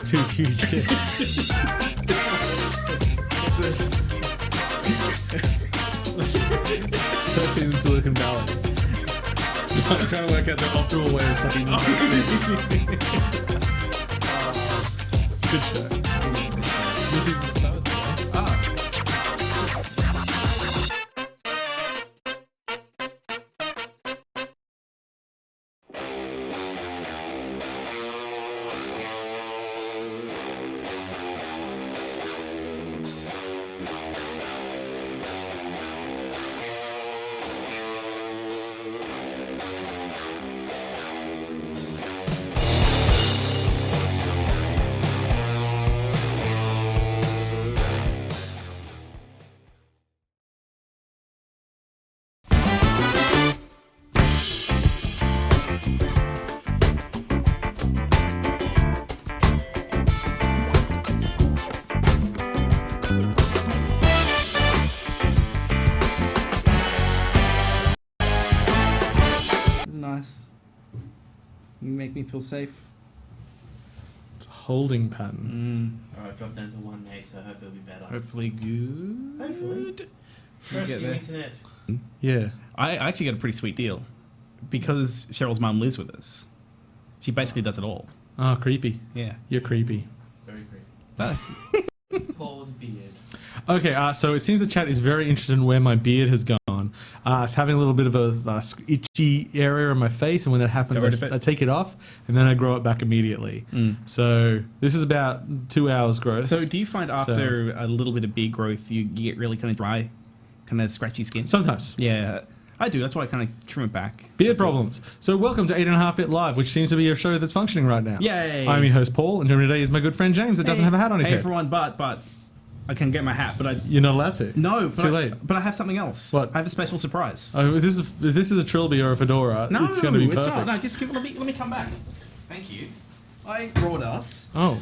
two huge dicks. That's in Silicon Valley. I'm trying to work out the optimal way of sucking. It's a good show. This is the start. You make me feel safe. It's a holding pattern. Alright, drop down to 1A, so hopefully it'll be better. Hopefully good. Hopefully. First your internet. Yeah. I actually got a pretty sweet deal. Because Cheryl's mum lives with us. She basically does it all. Oh, creepy. Yeah. You're creepy. Very creepy. But Paul's beard. Okay, so it seems the chat is very interested in where my beard has gone. It's having a little bit of a itchy area on my face, and when that happens, I take it off, and then I grow it back immediately. So this is about 2 hours growth. So do you find after a little bit of beard growth, you get really kind of dry, kind of scratchy skin? Sometimes. Yeah, I do. That's why I kind of trim it back. Beard problems. So welcome to 8.5-Bit Live, which seems to be a show that's functioning right now. Yay! I'm your host, Paul, and joining today is my good friend James that doesn't have a hat on his head. Hey everyone, but I can get my hat, but You're not allowed to. No, it's too late. But I have something else. What? I have a special surprise. Oh, if this is a trilby or a fedora, No, it's going to be perfect. it's not. No, just let me come back. Thank you. I brought us. Oh,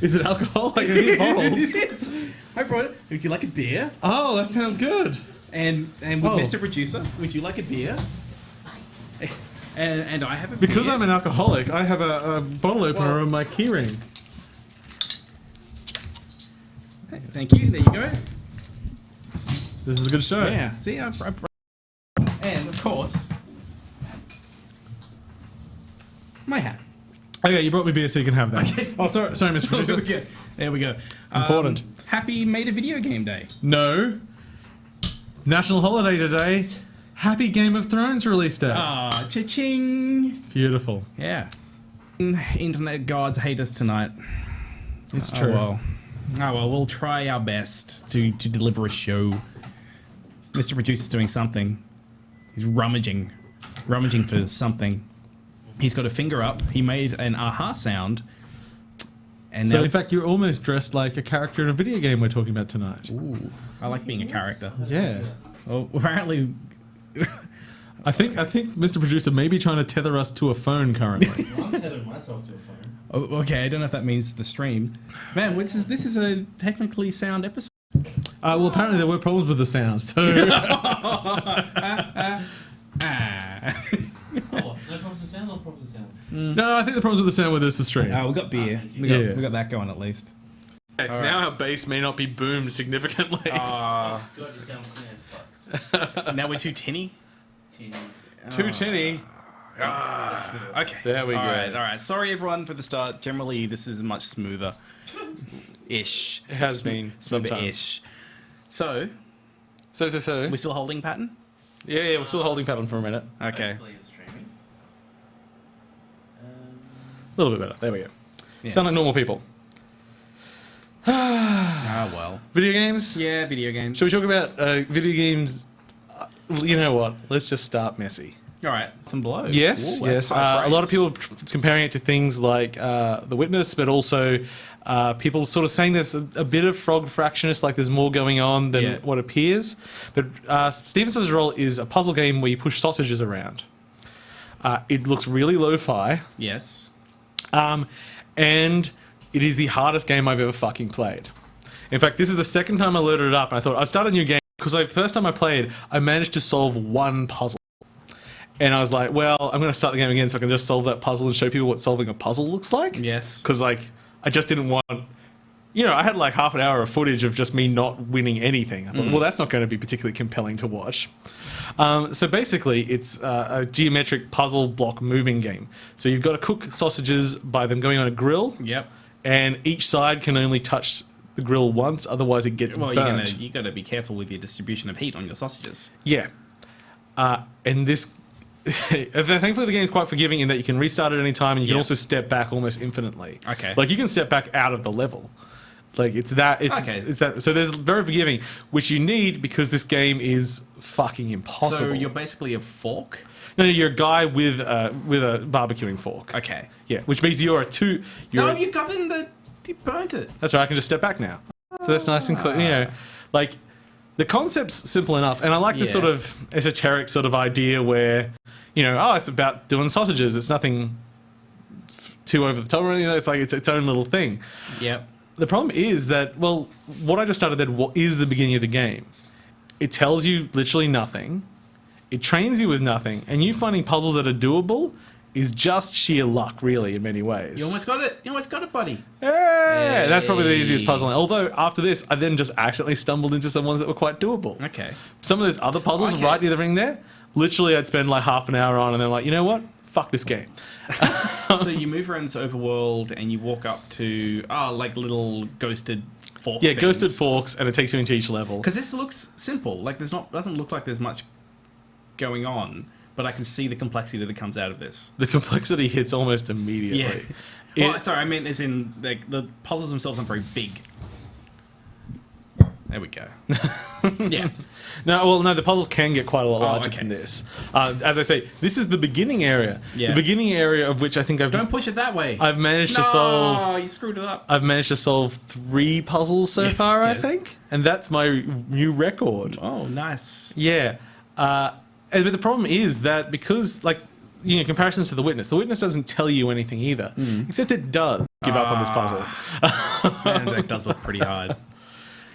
is it alcohol? Like in bottles? Yes. I brought it. Would you like a beer? Oh, that sounds good. And with Mr. Producer, would you like a beer? And I have a beer. Because I'm an alcoholic, I have a bottle opener on my keyring. Okay, thank you. There you go. This is a good show. Yeah. See, and of course, my hat. Okay, you brought me beer so you can have that. Okay. Oh, sorry, Mr. Producer. There we go. Important. Happy Made a Video Game Day. No. National holiday today. Happy Game of Thrones release day. Ah, cha-ching. Beautiful. Yeah. Internet gods hate us tonight. It's true. Oh well, we'll try our best to deliver a show. Mr. Producer's doing something. He's rummaging for something. He's got a finger up. He made an aha sound. And so, now, in fact, you're almost dressed like a character in a video game we're talking about tonight. ooh, I like being a character. Yeah. Well, apparently, I think Mr. Producer may be trying to tether us to a phone currently. I'm tethering myself to a phone. oh, okay. I don't know if that means the stream. Man, this is a technically sound episode. Well, apparently there were problems with the sound, so... Oh, no problems with sound, no problems with sound. No, I think the problems with the sound with this is stream. We got beer. We got that going at least. Now our bass may not be boomed significantly. God, you sound clean as fuck. Now we're too tinny. Too tinny. Okay. There we go. All right. Sorry everyone for the start. Generally, this is much smoother. Ish. It has been sometimes. Ish. So, So. we still holding pattern? Yeah, we're still holding pattern for a minute. Okay. Hopefully it's streaming. A little bit better. There we go. Yeah. Sound like normal people. Ah, well. Video games? Yeah, video games. Shall we talk about video games? You know what? Let's just start messy. All right. From below. Yes, Ooh, yes. that's high A lot of praise. people comparing it to things like The Witness, but also people sort of saying there's a bit of frog fractionist, like there's more going on than what appears. But Stevenson's Roll is a puzzle game where you push sausages around. It looks really lo-fi. Yes. And it is the hardest game I've ever fucking played. In fact, this is the second time I loaded it up, and I thought I'd start a new game because the first time I played, I managed to solve one puzzle. And I was like, well, I'm going to start the game again so I can just solve that puzzle and show people what solving a puzzle looks like. Yes. Because, like, I just didn't want. I had like half an hour of footage of just me not winning anything. I thought, well, that's not going to be particularly compelling to watch. So basically, it's a geometric puzzle block moving game. So you've got to cook sausages by them going on a grill. Yep. And each side can only touch the grill once, otherwise it gets burnt. You got to be careful with your distribution of heat on your sausages. Yeah. And this... Thankfully, the game is quite forgiving in that you can restart at any time, and you can also step back almost infinitely. Okay. Like, you can step back out of the level. Like, it's that. So there's very forgiving, which you need because this game is fucking impossible. So you're basically a fork? No, you're a guy with a barbecuing fork. Okay. Yeah, which means you're a two. You got in the. You burnt it. That's right. I can just step back now. So that's nice and clear. Like, the concept's simple enough, and I like this sort of esoteric sort of idea where, it's about doing sausages. It's nothing too over the top or anything. It's like its own little thing. Yep. The problem is that, well, what I just started there is the beginning of the game. It tells you literally nothing. It trains you with nothing. And you finding puzzles that are doable is just sheer luck, really, in many ways. You almost got it, buddy. Yeah, that's probably the easiest puzzle. Although, after this, I then just accidentally stumbled into some ones that were quite doable. Okay. Some of those other puzzles right near the ring there, literally I'd spend like half an hour on and then like, you know what? Fuck this game. So you move around this overworld and you walk up to like little ghosted fork things. Ghosted forks, and it takes you into each level. Because this looks simple. Like doesn't look like there's much going on, but I can see the complexity that comes out of this. The complexity hits almost immediately. Yeah. Sorry, I meant as in the puzzles themselves aren't very big. There we go. Yeah. No, the puzzles can get quite a lot larger than this. As I say, this is the beginning area. Yeah. The beginning area of which I think Don't push it that way. I've managed to solve... Oh, you screwed it up. I've managed to solve 3 puzzles so far, I think. And that's my new record. Oh, nice. Yeah. But the problem is that because, comparisons to The Witness doesn't tell you anything either. Except it does give up on this puzzle. Man, that does look pretty hard.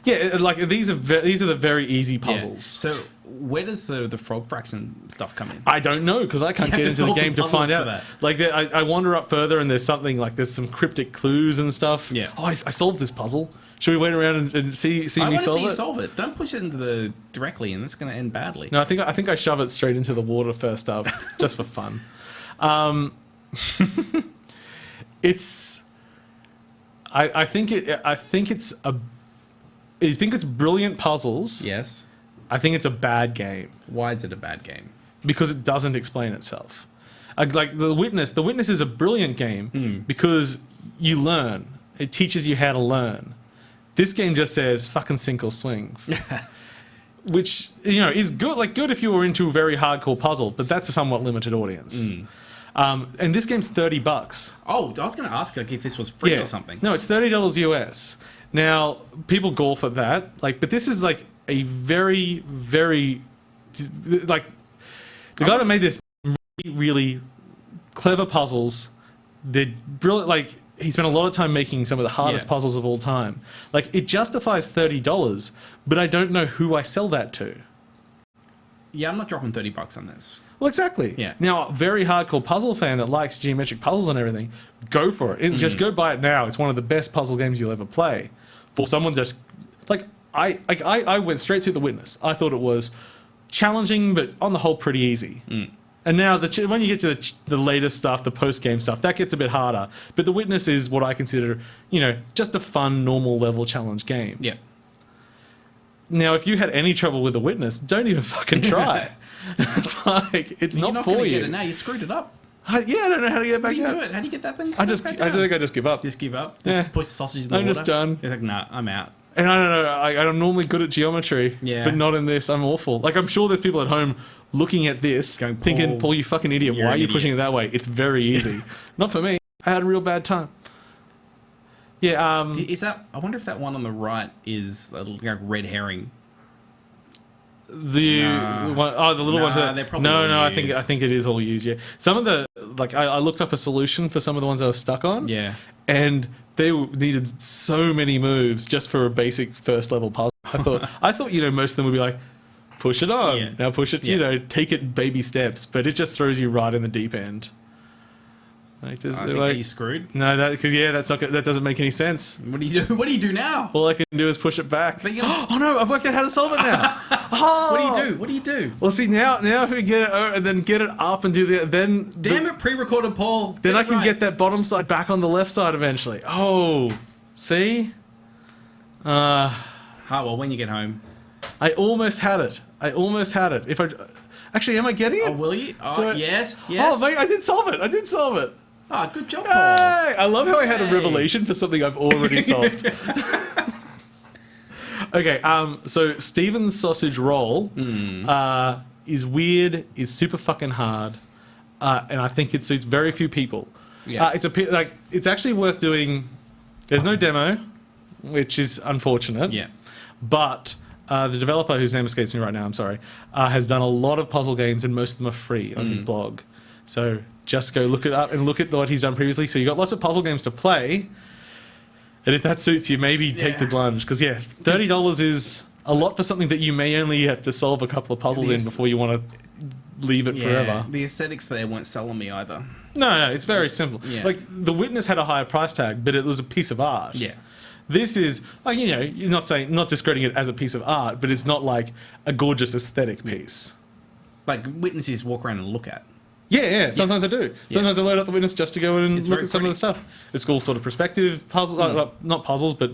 Yeah, these are the very easy puzzles. Yeah. So where does the frog fraction stuff come in? I don't know because I can't get into the game to find out. I wander up further and there's something there's some cryptic clues and stuff. Yeah. Oh, I solved this puzzle. Should we wait around and see me solve it? I want to see you solve it. Don't push it into directly, and it's going to end badly. No, I think I shove it straight into the water first up, just for fun. I think it's brilliant puzzles. Yes. I think it's a bad game. Why is it a bad game? Because it doesn't explain itself. Like The Witness is a brilliant game because you learn. It teaches you how to learn. This game just says fucking sink or swing. Which, is good. Good if you were into a very hardcore puzzle, but that's a somewhat limited audience. And this game's $30. Oh, I was going to ask if this was free or something. No, it's $30 US. Now, people golf at that, but this is a very, very, the guy that made this really, really clever puzzles. They're brilliant. He spent a lot of time making some of the hardest puzzles of all time. It justifies $30, but I don't know who I sell that to. Yeah, I'm not dropping $30 on this. Well, exactly. Yeah. Now, a very hardcore puzzle fan that likes geometric puzzles and everything, go for it. Just go buy it now. It's one of the best puzzle games you'll ever play. For someone just I went straight to The Witness. I thought it was challenging, but on the whole pretty easy. And now when you get to the latest stuff, the post-game stuff, that gets a bit harder. But The Witness is what I consider, just a fun, normal level challenge game. Yeah. Now, if you had any trouble with The Witness, don't even fucking try. It's not for you. Get it now. You screwed it up. I don't know how to get back up. How do you get that thing? I think I just give up. Just give up? Just push the sausages in the water? I'm just done. It's nah, I'm out. And I don't know, I'm normally good at geometry, but not in this. I'm awful. I'm sure there's people at home looking at this, thinking, Paul, you fucking idiot, why are you pushing it that way? It's very easy. Not for me. I had a real bad time. Yeah, is that... I wonder if that one on the right is a red herring. The little ones. No. I think it is all used. Yeah, some of the I looked up a solution for some of the ones I was stuck on. Yeah, and they needed so many moves just for a basic first level puzzle. I thought most of them would be push it on, now push it. Take it baby steps, but it just throws you right in the deep end. Like, I think he's screwed. no, that's not that doesn't make any sense. What do you do? What do you do now? All I can do is push it back. But Oh no! I've worked out how to solve it now. Oh! What do you do? What do you do? Well, see now if we get it and then get it up and do then Damn it! Pre-recorded, Paul. then I can right. get that bottom side back on the left side eventually. Oh, see. Well, when you get home. I almost had it. If I actually, am I getting it? Oh, will you? Oh, yes. Oh, mate, I did solve it. Oh, good job, Hey, Paul. I love how I had a Hey. revelation for something I've already solved. Okay, so Steven's sausage roll is weird, is super fucking hard, and I think it suits very few people. Yeah. It's actually worth doing. There's no demo, which is unfortunate. Yeah. But the developer, whose name escapes me right now, I'm sorry, has done a lot of puzzle games, and most of them are free on his blog. So just go look it up and look at what he's done previously. So you've got lots of puzzle games to play. And if that suits you, maybe take the plunge. Because, $30 is a lot for something that you may only have to solve a couple of puzzles in before you want to leave it forever. The aesthetics there weren't selling me either. No, it's very simple. Yeah. Like, The Witness had a higher price tag, but it was a piece of art. Yeah. This is, you're not discrediting it as a piece of art, but it's not like a gorgeous aesthetic piece. Like, witnesses walk around and look at. Yeah. Sometimes Yes. I do. Sometimes I load up the Witness just to go in and It's look very at some of the stuff. It's all sort of perspective puzzles, not puzzles, but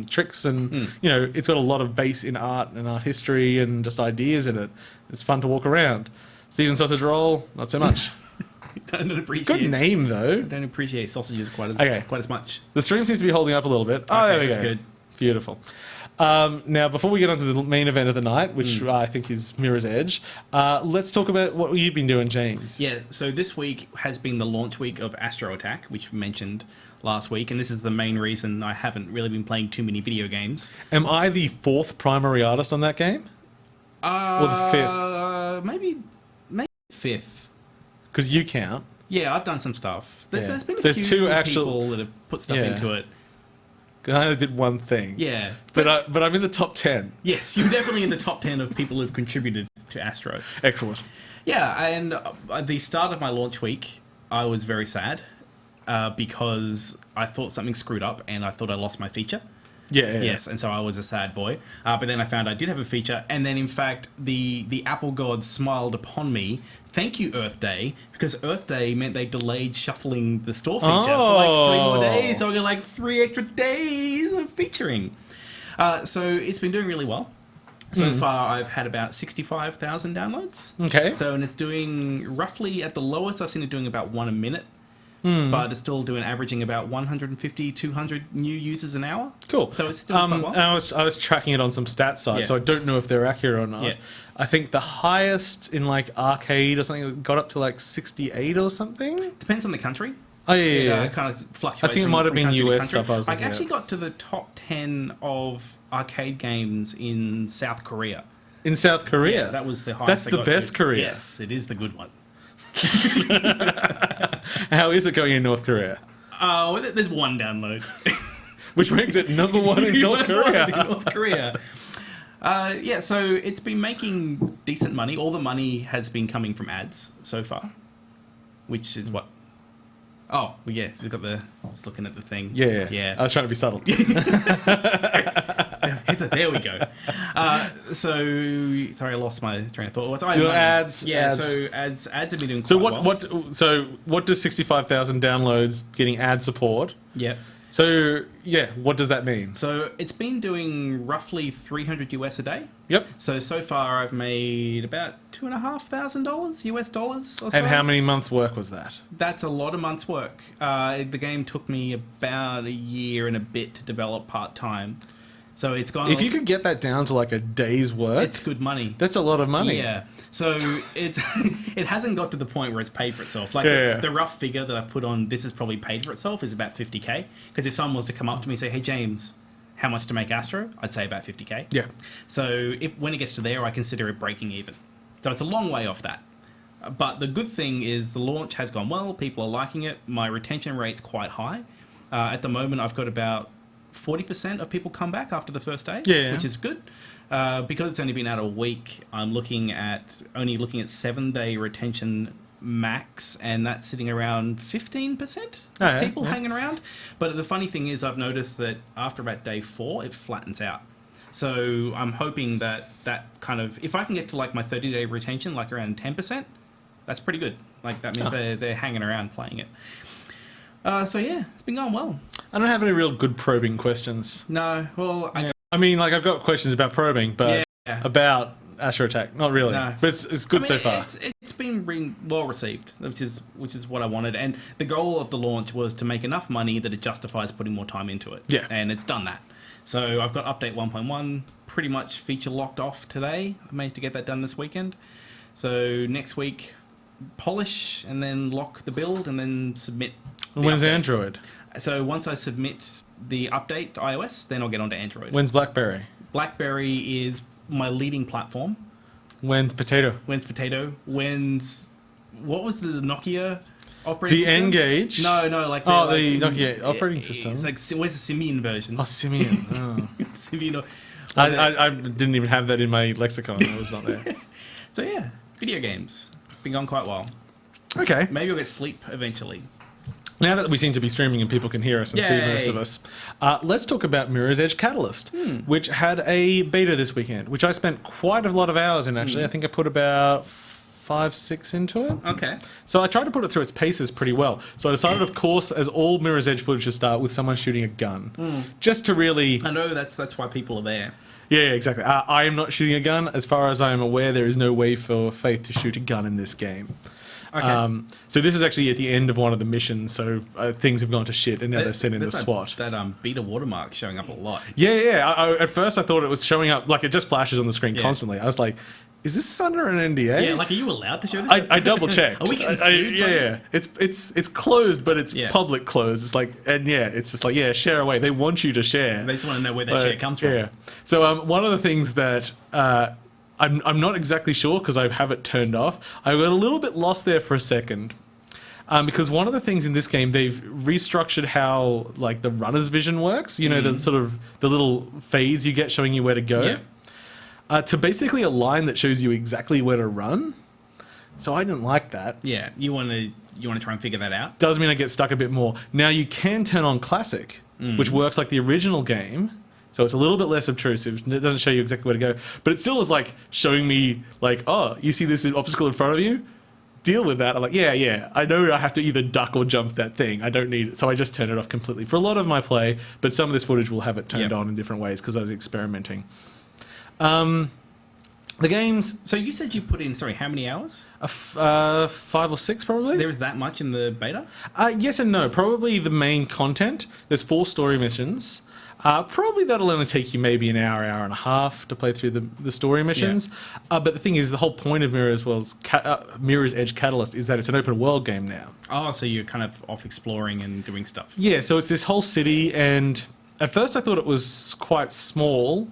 tricks, and it's got a lot of base in art and art history and just ideas in it. It's fun to walk around. Steven Sausage Roll, not so much. Don't appreciate. Good name though. Don't appreciate sausages quite as much. The stream seems to be holding up a little bit. Oh, there we go. That's good. Beautiful. Now, before we get on to the main event of the night, which I think is Mirror's Edge, let's talk about what you've been doing, James. Yeah, so this week has been the launch week of Astro Attack, which we mentioned last week, and this is the main reason I haven't really been playing too many video games. Am I the fourth primary artist on that game? Or the fifth? Maybe fifth. Because you count. Yeah, I've done some stuff. There's been a There's few two actual people that have put stuff into it. I only did one thing. Yeah. But I'm in the top 10. Yes, you're definitely in the top 10 of people who've contributed to Astro. Excellent. Yeah, and at the start of my launch week, I was very sad because I thought something screwed up and I thought I lost my feature. Yeah. Yes, and so I was a sad boy. But then I found I did have a feature, and then in fact, the Apple gods smiled upon me. Thank you, Earth Day, because Earth Day meant they delayed shuffling the store feature for like 3 more days, so I got like 3 extra days of featuring. So it's been doing really well. So far, I've had about 65,000 downloads. Okay. So, and it's doing roughly, at the lowest, I've seen it doing about 1 a minute. But it's still averaging about 150, 200 new users an hour. Cool. So it's doing quite well. And I was tracking it on some stats sites, so I don't know if they're accurate or not. Yeah. I think the highest in like arcade or something got up to like 68 or something. Depends on the country. Oh yeah. It kind of fluctuates. I think it might have been country to US country. stuff I was I looking actually at. got to the top 10 of arcade games in South Korea. In South Korea. Yeah, that was the highest. That's I the got best to. Korea. Yes, it is the good one. How is it going in North Korea? There's one download. Which makes it number one in North Korea. In North Korea. Yeah, so it's been making decent money. All the money has been coming from ads so far, which is what. Oh, well, yeah, we've got the. I was looking at the thing. Yeah. I was trying to be subtle. There we go. So sorry, I lost my train of thought. Your ads. Yeah, ads. so ads have been doing quite So well. what does 65,000 downloads getting ad support? Yeah. So yeah, what does that mean? So it's been doing roughly $300 US a day. Yep. So far I've made about $2,500 US dollars or so. And how many months' work was that? That's a lot of months' work. The game took me about a year and a bit to develop part-time. So it's gone... If you could get that down to like a day's work... It's good money. That's a lot of money. Yeah. So it hasn't got to the point where it's paid for itself. Like the rough figure that I put on this is probably paid for itself is about 50k. Because if someone was to come up to me and say, hey James, how much to make Astro? I'd say about 50k. Yeah. So when it gets to there, I consider it breaking even. So it's a long way off that. But the good thing is the launch has gone well. People are liking it. My retention rate's quite high. At the moment, I've got about 40% of people come back after the first day, which is good. Because it's only been out a week, I'm only looking at 7-day retention max, and that's sitting around 15% people hanging around. But the funny thing is, I've noticed that after about day 4, it flattens out. So I'm hoping that kind of, if I can get to like my 30-day retention, like around 10%, that's pretty good. Like that means they're hanging around playing it. So yeah, it's been going well. I don't have any real good probing questions. No, well, I mean, like I've got questions about probing, but about Astro Attack, not really. No. But it's good so far. It's been well received, which is what I wanted. And the goal of the launch was to make enough money that it justifies putting more time into it. Yeah, and it's done that. So I've got update 1.1 pretty much feature locked off today. I managed to get that done this weekend. So next week, polish and then lock the build and then submit. When's Android? So once I submit the update to iOS, then I'll get onto Android. When's BlackBerry? BlackBerry is my leading platform. When's Potato? What was the Nokia operating system? The N-Gage? No, like... the Nokia operating system. It's like, where's the Simian version? Oh, Simian. Oh. Simian. I didn't even have that in my lexicon. It was not there. So yeah, video games. Been going quite well. Okay. Maybe I'll get sleep eventually. Now that we seem to be streaming and people can hear us and see most of us, let's talk about Mirror's Edge Catalyst, which had a beta this weekend, which I spent quite a lot of hours in, actually. I think I put about 5-6 into it. Okay. So I tried to put it through its paces pretty well. So I decided, of course, as all Mirror's Edge footage should start, with someone shooting a gun. Just to really... I know that's why people are there. Yeah, exactly. I am not shooting a gun. As far as I am aware, there is no way for Faith to shoot a gun in this game. Okay. So this is actually at the end of one of the missions, so things have gone to shit, and now they're sending the SWAT. That beta watermark showing up a lot. Yeah. At first I thought it was showing up, like it just flashes on the screen constantly. I was like, is this under an NDA? Yeah, like are you allowed to show this? I double checked. Are we getting sued? Yeah. It's closed, but it's public closed. It's like, and it's just like, share away. They want you to share. They just want to know where that share comes from. Yeah. So one of the things that I'm not exactly sure, because I have it turned off. I got a little bit lost there for a second, because one of the things in this game, they've restructured how like the runner's vision works. You know, the sort of the little fades you get showing you where to go. Yeah. To basically a line that shows you exactly where to run. So I didn't like that. Yeah, you want to try and figure that out. Does mean I get stuck a bit more. Now you can turn on Classic, which works like the original game. So it's a little bit less obtrusive. It doesn't show you exactly where to go. But it still is like showing me like, oh, you see this obstacle in front of you? Deal with that. I'm like, yeah. I know I have to either duck or jump that thing. I don't need it. So I just turn it off completely for a lot of my play. But some of this footage will have it turned on in different ways because I was experimenting. The games... So you said you put in, how many hours? 5 or 6 probably. There is that much in the beta? Yes and no. Probably the main content. There's 4 story missions. Probably that'll only take you maybe an hour and a half to play through the story missions. Yeah. But the thing is, the whole point of Mirror's Edge Catalyst is that it's an open world game now. Oh, so you're kind of off exploring and doing stuff. Yeah, so it's this whole city, and at first I thought it was quite small,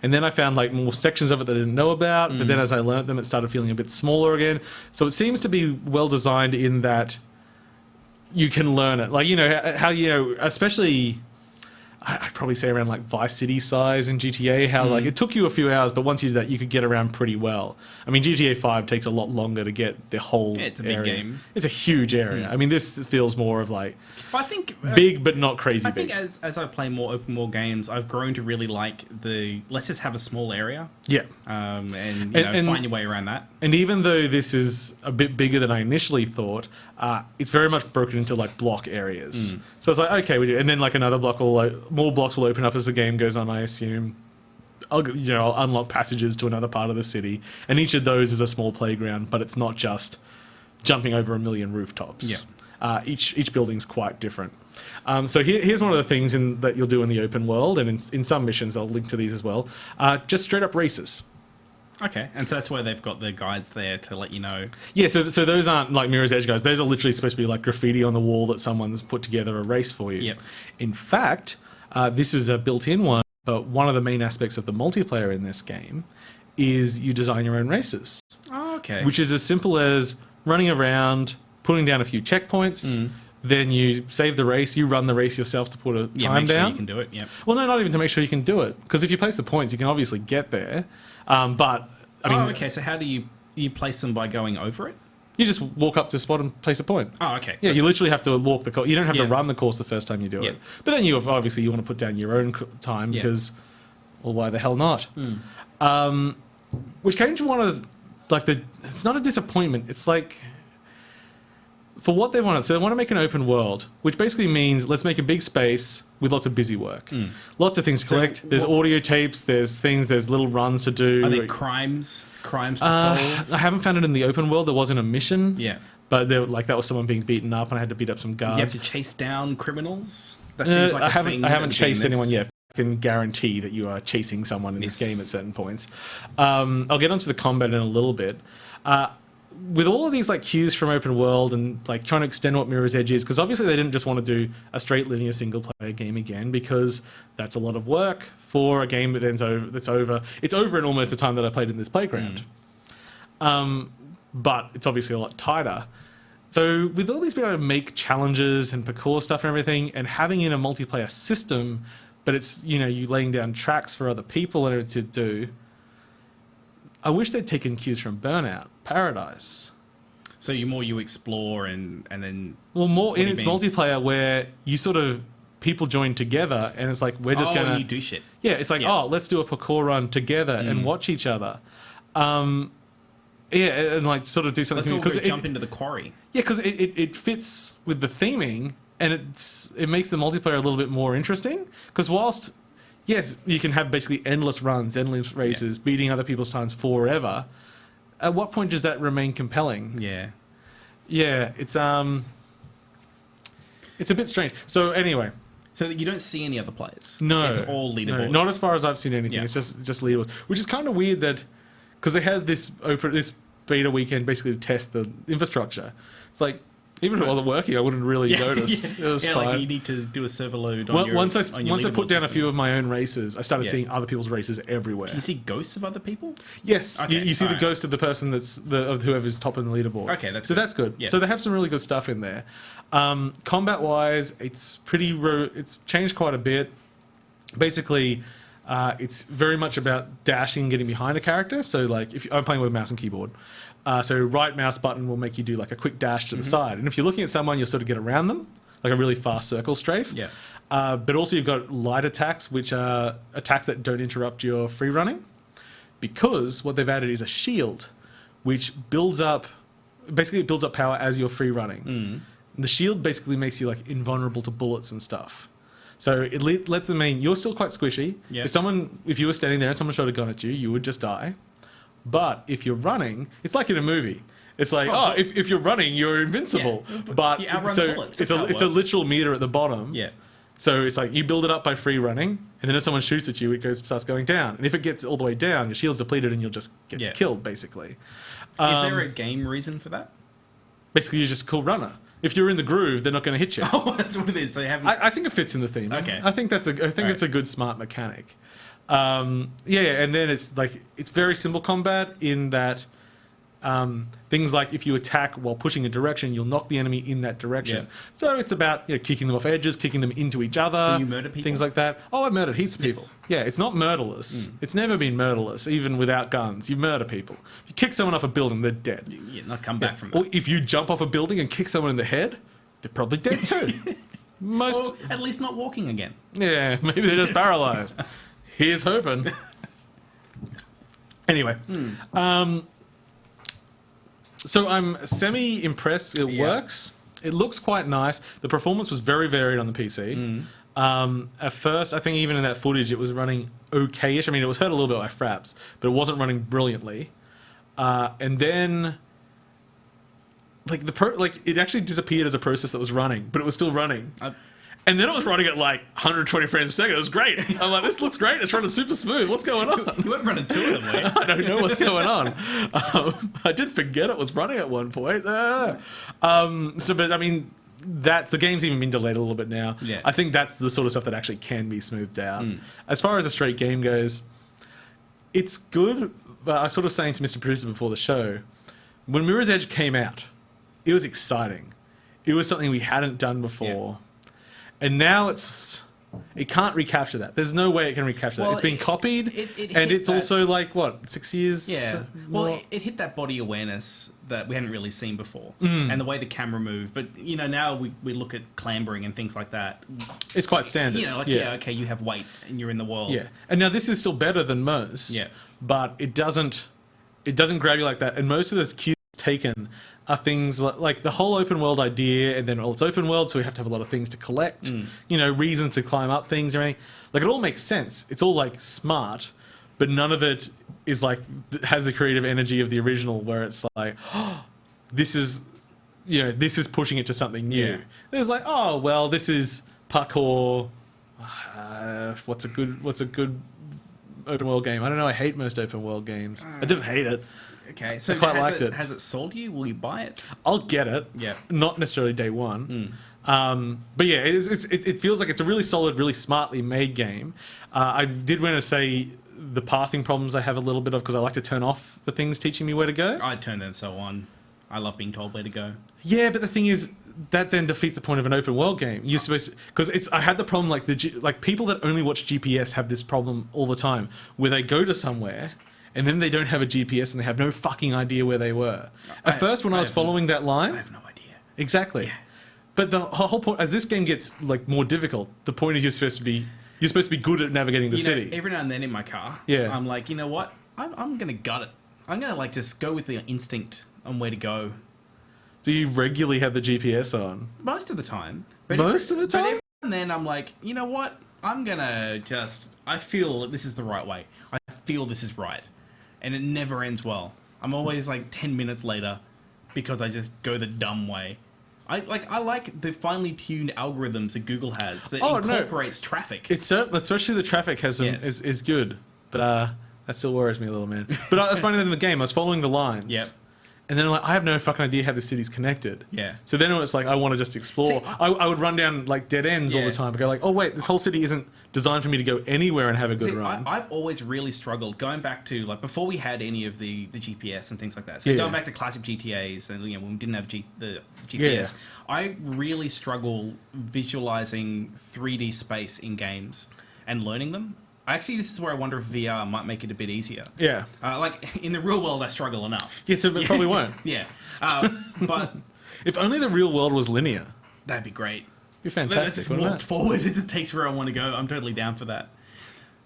and then I found like more sections of it that I didn't know about, but then as I learnt them, it started feeling a bit smaller again. So it seems to be well designed in that you can learn it. Like, how, especially... I'd probably say around like Vice City size in GTA, how like it took you a few hours, but once you did that, you could get around pretty well. I mean, GTA 5 takes a lot longer to get the whole it's a area. big game. It's a huge area. I mean, this feels more of like I think big, but not crazy big. I think as I play more open world games, I've grown to really like let's just have a small area. Yeah. And find your way around that. And even though this is a bit bigger than I initially thought, it's very much broken into like block areas. So it's like, okay, we do. And then like another block more blocks will open up as the game goes on, I assume. I'll unlock passages to another part of the city. And each of those is a small playground, but it's not just jumping over a million rooftops. Yeah. Each building's quite different. So here's one of the things that you'll do in the open world, and in some missions, I'll link to these as well. Just straight up races. Okay, and so that's where they've got the guides there to let you know. Yeah, so those aren't like Mirror's Edge guides. Those are literally supposed to be like graffiti on the wall that someone's put together a race for you. Yep. In fact, this is a built-in one, but one of the main aspects of the multiplayer in this game is you design your own races. Oh, okay. Which is as simple as running around, putting down a few checkpoints, then you save the race, you run the race yourself to put a time make sure down. You can do it, yeah. Well, no, not even to make sure you can do it, because if you place the points, you can obviously get there. But I mean, okay. So how do you place them by going over it? You just walk up to a spot and place a point. Oh, okay. Yeah, you literally have to walk the course. You don't have to Yeah. run the course the first time you do Yeah. it. But then you obviously you want to put down your own time Yeah. because, well, why the hell not? Which came to one of like it's not a disappointment. It's like for what they wanted. So they want to make an open world, which basically means let's make a big space with lots of busy work. Lots of things to collect. There's audio tapes. There's things. There's little runs to do. Are there crimes to solve? I haven't found it in the open world. There wasn't a mission. Yeah. But there, like that was someone being beaten up, and I had to beat up some guards. You have to chase down criminals? That seems like I a haven't. thing I haven't that would be in chased this. anyone yet. I can guarantee that you are chasing someone in this Yes. game at certain points. I'll get onto the combat in a little bit. With all of these like cues from open world and like trying to extend what Mirror's Edge is, because obviously they didn't just want to do a straight linear single player game again, because that's a lot of work for a game that ends over. That's over. It's over in almost the time that I played in this playground. But it's obviously a lot tighter. So with all these being able to make challenges and parkour stuff and everything, and having in a multiplayer system, but it's, you know, you laying down tracks for other people and to do. I wish they'd taken cues from Burnout Paradise. So you explore and then... Well, more do in you its mean? multiplayer where you sort of people join together and it's like we're just and gonna you do shit. yeah, it's like Yeah. oh, let's do a parkour run together and watch each other. Yeah, and like sort of do something Let's all go because jump into the quarry. yeah, because it fits with the theming and it makes the multiplayer a little bit more interesting. Because whilst yes, you can have basically endless runs, endless races, beating other people's times forever. At what point does that remain compelling? Yeah. Yeah, it's a bit strange. So anyway, So that you don't see any other players. no, It's all leaderboards. no, not as far as I've seen anything. Yeah. It's just leaderboards, which is kind of weird that because they had this beta weekend basically to test the infrastructure. It's like even if it wasn't working, I wouldn't really notice. Yeah. It was Yeah, fine. like you need to do a server load on your Once I on your put leaderboard down a system. few of my own races, I started Yeah. seeing other people's races everywhere. Can you see ghosts of other people? Yes, Okay, you see the alright. ghost of the person of whoever's top in the leaderboard. Okay, that's so good. that's good. Yeah. So they have some really good stuff in there. Combat wise, it's it's changed quite a bit. Basically, it's very much about dashing and getting behind a character. So like if I'm playing with mouse and keyboard, so right mouse button will make you do like a quick dash to the side, and if you're looking at someone, you'll sort of get around them like a really fast circle strafe. Yeah. But also you've got light attacks, which are attacks that don't interrupt your free running, because what they've added is a shield, which builds up power as you're free running. The shield basically makes you like invulnerable to bullets and stuff. So it lets them mean you're still quite squishy. Yeah. If you were standing there and someone shot a gun at you, you would just die. But if you're running, it's like in a movie. It's like, if you're running, you're invincible. Yeah, but you outrun so bullets. it's That's how it it's a works. literal meter at the bottom. Yeah. So it's like you build it up by free running, and then if someone shoots at you, it starts going down. And if it gets all the way down, your shield's depleted, and you'll just get Yeah. killed, basically. Is there a game reason for that? Basically, you're just a cool runner. If you're in the groove, they're not going to hit you. Oh, that's what it is. They haven't. I think it fits in the theme. Okay. I think it's a good smart mechanic. And then it's very simple combat in that things like if you attack while pushing a direction, you'll knock the enemy in that direction. Yeah. So it's about kicking them off edges, kicking them into each other. So you murder people? Things like that. Oh, I murdered heaps of people. Yeah, it's not murderless. It's never been murderless, even without guns. You murder people. If you kick someone off a building, they're dead. Yeah, not come back from that. Or if you jump off a building and kick someone in the head, they're probably dead too. Most. Or at least not walking again. Yeah, maybe they're just paralyzed. Here's hoping. Anyway, so I'm semi-impressed. It works. It looks quite nice. The performance was very varied on the PC. At first, I think even in that footage, it was running okay-ish. I mean, it was hurt a little bit by fraps, but it wasn't running brilliantly. And then, it actually disappeared as a process that was running, but it was still running. And then it was running at like 120 frames a second. It was great. I'm like, this looks great. It's running super smooth. What's going on? You weren't running two of them, were you? I don't know what's going on. I did forget it was running at one point. But I mean, the game's even been delayed a little bit now. Yeah. I think that's the sort of stuff that actually can be smoothed out. As far as a straight game goes, it's good. But I was sort of saying to Mr. Producer before the show, when Mirror's Edge came out, it was exciting. It was something we hadn't done before. And now it's It can't recapture that. There's no way it can recapture that. Well, It's been copied, it and hit it's that- also like, what, 6 years? Yeah. Well, it hit that body awareness that we hadn't really seen before, and the way the camera moved. But now we look at clambering and things like that. It's quite standard. Okay, you have weight and you're in the world. Yeah, and now this is still better than most. Yeah. But it doesn't grab you like that. And most of the cues taken are things like the whole open world idea, and then it's open world, so we have to have a lot of things to collect. Reasons to climb up things or anything. Like it all makes sense. It's all like smart, but none of it is like has the creative energy of the original, where it's like, oh, this is pushing it to something new. Yeah. There's like, oh well, this is parkour. What's a good open world game? I don't know. I hate most open world games. I didn't hate it. Okay, so I quite liked it. Has it sold you? Will you buy it? I'll get it. Yeah. Not necessarily day one. But yeah, it feels like it's a really solid, really smartly made game. I did want to say the pathing problems I have a little bit of, because I like to turn off the things teaching me where to go. I turn them so on. I love being told where to go. Yeah, but the thing is, that then defeats the point of an open world game. You're supposed to, because I had the problem like people that only watch GPS have this problem all the time, where they go to somewhere and then they don't have a GPS and they have no fucking idea where they were. At first, when I was following that line, I have no idea. Exactly. Yeah. But the whole point, as this game gets like more difficult, the point is you're supposed to be good at navigating the city. Every now and then in my car, Yeah. I'm like, you know what? I'm gonna gut it. I'm gonna like just go with the instinct on where to go. Do you regularly have the GPS on? Most of the time. Most of the time? But every now and then I'm like, you know what? I'm gonna I feel that this is the right way. I feel this is right. And it never ends well. I'm always like 10 minutes later because I just go the dumb way. I like the finely tuned algorithms that Google has that incorporates traffic. It's certain, especially the traffic has some, Yes. is good. But that still worries me a little, man. But I was finding that in the game, I was following the lines. Yep. And then I'm like, I have no fucking idea how the city's connected. Yeah. So then it's like, I want to just explore. See, I would run down like dead ends all Yeah. the time. I go like, oh wait, this whole city isn't designed for me to go anywhere and have a good See, run. I've always really struggled going back to like before we had any of the GPS and things like that. So Yeah. going back to classic GTAs and when we didn't have the GPS, I really struggle visualizing 3D space in games and learning them. Actually, this is where I wonder if VR might make it a bit easier. Yeah. Like in the real world, I struggle enough. Yeah, so it probably won't. Yeah, but If only the real world was linear. that'd be great. It'd be Let's fantastic, just wouldn't walk it? forward. It just takes where I want to go. I'm totally down for that.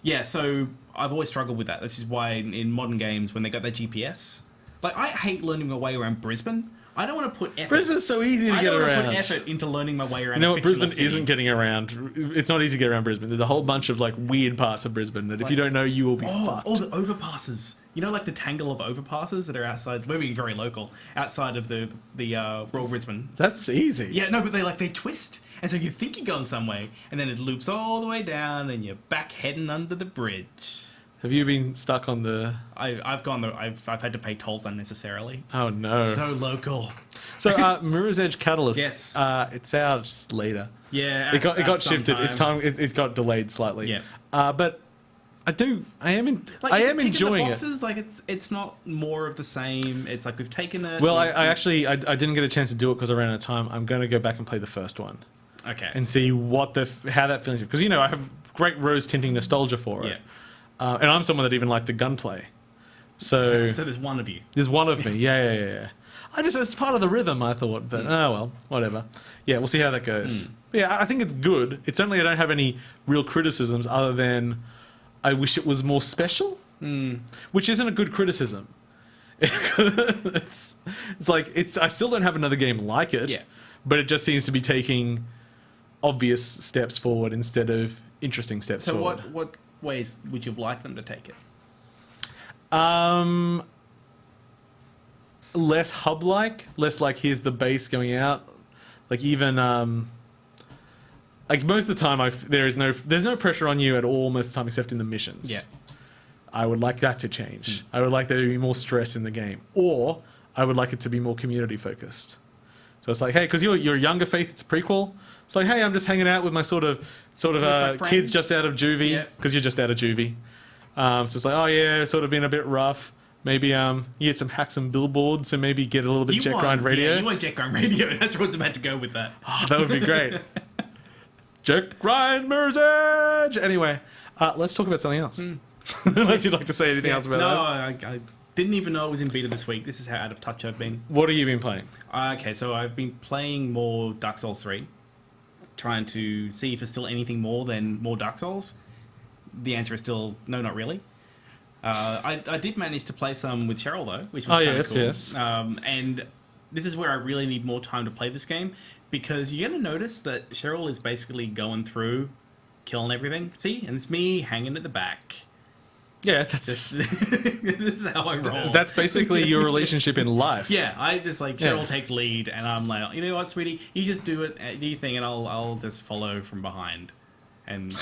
Yeah, so I've always struggled with that. This is why in modern games, when they got their GPS, like I hate learning my way around Brisbane. I don't want to put effort. Brisbane's so easy to I get don't want around. to put effort into learning my way around. You know a what? fictional Brisbane city. isn't getting around. It's not easy to get around Brisbane. There's a whole bunch of like weird parts of Brisbane that if you don't know, you will be fucked. All the overpasses. You know, like the tangle of overpasses that are outside. We're being very local, outside of the Royal Brisbane. That's easy. Yeah, no, but they twist, and so you think you're going some way, and then it loops all the way down, and you're back heading under the bridge. Have you been stuck on the? I've had to pay tolls unnecessarily. Oh no. So local. So Mirror's Edge Catalyst. Yes. It's out later. Yeah. It got at some shifted. time. It's time. It got delayed slightly. Yeah. But I am Like, is it ticking enjoying the it. boxes? Like it's not more of the same. It's like we've taken it. Well, I actually didn't get a chance to do it because I ran out of time. I'm going to go back and play the first one okay. and see how that feels, because I have great rose tinting nostalgia for it. Yeah. And I'm someone that even liked the gunplay. So So there's one of you. there's one of me. Yeah. It's part of the rhythm, I thought. But oh well, whatever. Yeah, we'll see how that goes. Yeah, I think it's good. It's certainly I don't have any real criticisms other than I wish it was more special, which isn't a good criticism. it's like I still don't have another game like it. Yeah. But it just seems to be taking obvious steps forward instead of interesting steps So forward. what ways would you have liked them to take it? Less hub-like, less like here's the base going out. Like even like most of the time, there's no pressure on you at all most of the time, except in the missions. Yeah. I would like that to change. I would like there to be more stress in the game, or I would like it to be more community focused. So it's like, hey, because you're a younger Faith, it's a prequel. It's like, hey, I'm just hanging out with my sort of my kids friends. just out of juvie, because you're just out of juvie. So it's like, oh yeah, sort of been a bit rough. Maybe you get some hacks and billboards, so maybe get a little bit Jet Grind Radio. Yeah, you want Jet Grind Radio. That's what's about to go with that. Oh, that would be great. Jack Ryan Mirror's Edge. Anyway, let's talk about something else. Unless you'd like to say anything else about that. No, I didn't even know it was in beta this week. This is how out of touch I've been. What have you been playing? Okay, so I've been playing more Dark Souls 3, trying to see if there's still anything more than more Dark Souls. The answer is still no, not really. I did manage to play some with Cheryl though, which was kind of cool. Yes. And this is where I really need more time to play this game, because you're going to notice that Cheryl is basically going through, killing everything. See? And it's me hanging at the back. Yeah, that's... This is how I roll. That's basically your relationship in life. Yeah, I just like, Cheryl takes lead, and I'm like, you know what, sweetie? You just do it, do your thing, and I'll just follow from behind. And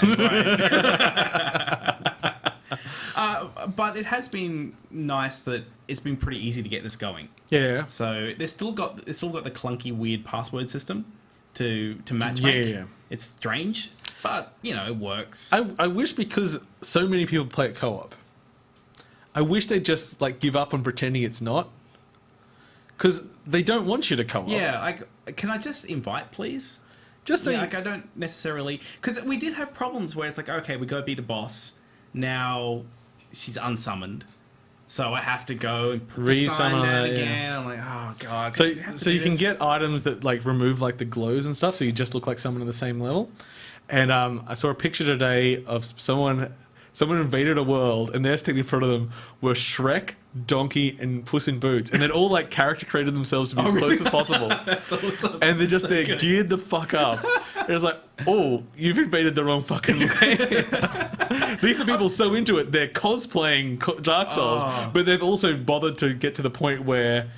but it has been nice that it's been pretty easy to get this going. Yeah. So it's still got the clunky, weird password system to matchmake. Yeah. It's strange, but you know it works. I wish, because so many people play it co-op, I wish they'd just like give up on pretending it's not, because they don't want you to co-op. Yeah, can I just invite, please? Just so I don't necessarily, because we did have problems where it's like, okay, we go beat a boss. Now she's unsummoned, so I have to go and put the sign down again. I'm like, oh god. So you can get items that like remove like the glows and stuff, so you just look like someone on the same level. And I saw a picture today of someone invaded a world, and there standing in front of them were Shrek, Donkey, and Puss in Boots, and they'd all like character created themselves to be as close as possible. That's awesome. And they're geared the fuck up. And it's like, oh, you've invaded the wrong fucking way. These are people so into it, they're cosplaying Dark Souls, but they've also bothered to get to the point where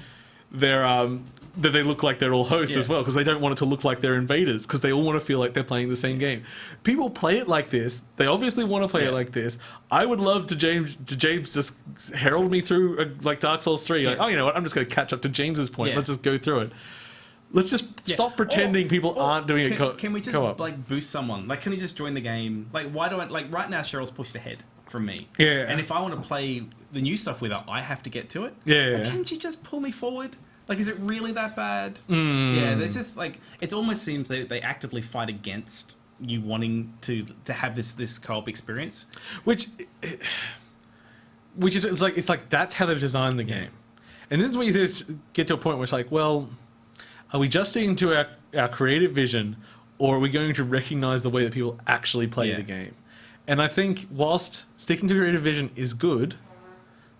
they're that they look like they're all hosts as well, because they don't want it to look like they're invaders, because they all want to feel like they're playing the same game. People play it like this. They obviously want to play it like this. I would love to James just herald me through like Dark Souls 3. Like, oh, you know what? I'm just going to catch up to James's point. Let's just go through it. Let's just stop pretending people aren't doing it Can we just co-op. like boost someone? Like, can we just join the game? Like, why do I like right now? Cheryl's pushed ahead from me. Yeah. And if I want to play the new stuff with her, I have to get to it. Yeah. Like, can't you just pull me forward? Like, is it really that bad? Yeah, there's just like, it almost seems they actively fight against you wanting to have this co-op experience. Which is it's like that's how they've designed the game. And this is where you just get to a point where it's like, well, are we just sticking to our creative vision, or are we going to recognize the way that people actually play the game? And I think whilst sticking to creative vision is good,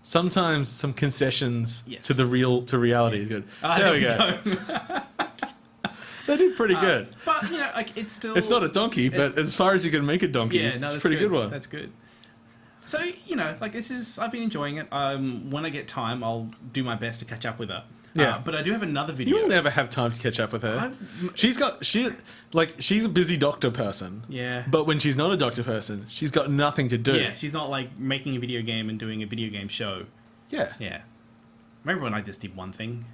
sometimes some concessions to reality is good. There we go. They did pretty good. But you know, like it's not a donkey, but as far as you can make a donkey, it's a pretty good one. That's good. So you know, like I've been enjoying it. When I get time, I'll do my best to catch up with her. Yeah, but I do have another video. You'll never have time to catch up with her. She's a busy doctor person. Yeah. But when she's not a doctor person, she's got nothing to do. Yeah, she's not like making a video game and doing a video game show. Yeah. Yeah. Remember when I just did one thing?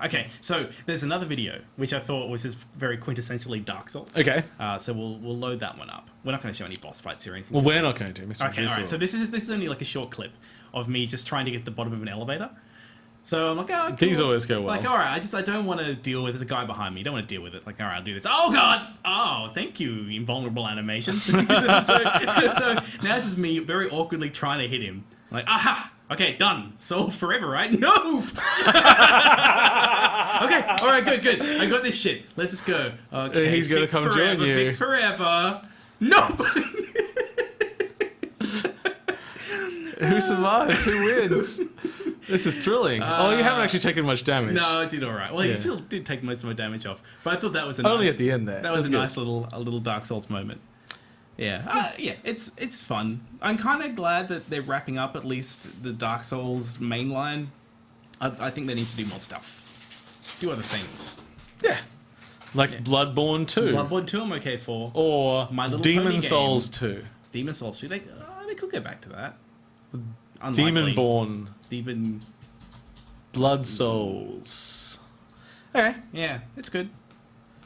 Okay, so there's another video which I thought was just very quintessentially Dark Souls. Okay. So we'll load that one up. We're not going to show any boss fights or anything. Well, we're not going to. Okay, all right. So this is only like a short clip of me just trying to get to the bottom of an elevator. So I'm like, oh, cool. These always go well. Like, all right, I don't want to deal with. There's a guy behind me. I don't want to deal with it. Like, all right, I'll do this. Oh God! Oh, thank you, invulnerable animation. so now this is me very awkwardly trying to hit him. I'm like, aha! Okay, done. Soul forever, right? No. Okay, all right, good. I got this shit. Let's just go. Okay, he's gonna come join you. Fix forever. Nobody. Who survives? Who wins? This is thrilling. You haven't actually taken much damage. No, I did all right. Well, you still did take most of my damage off, but I thought that was only at the end there. That was a nice little Dark Souls moment. Yeah, it's fun. I'm kind of glad that they're wrapping up at least the Dark Souls mainline. I think they need to do more stuff, do other things. Yeah, like Bloodborne 2. Bloodborne 2, I'm okay for. Or My Little Demon Pony Souls game. 2. Demon Souls 2. They could go back to that. Demonborn. Demon. Blood Souls. Okay. Yeah, it's good.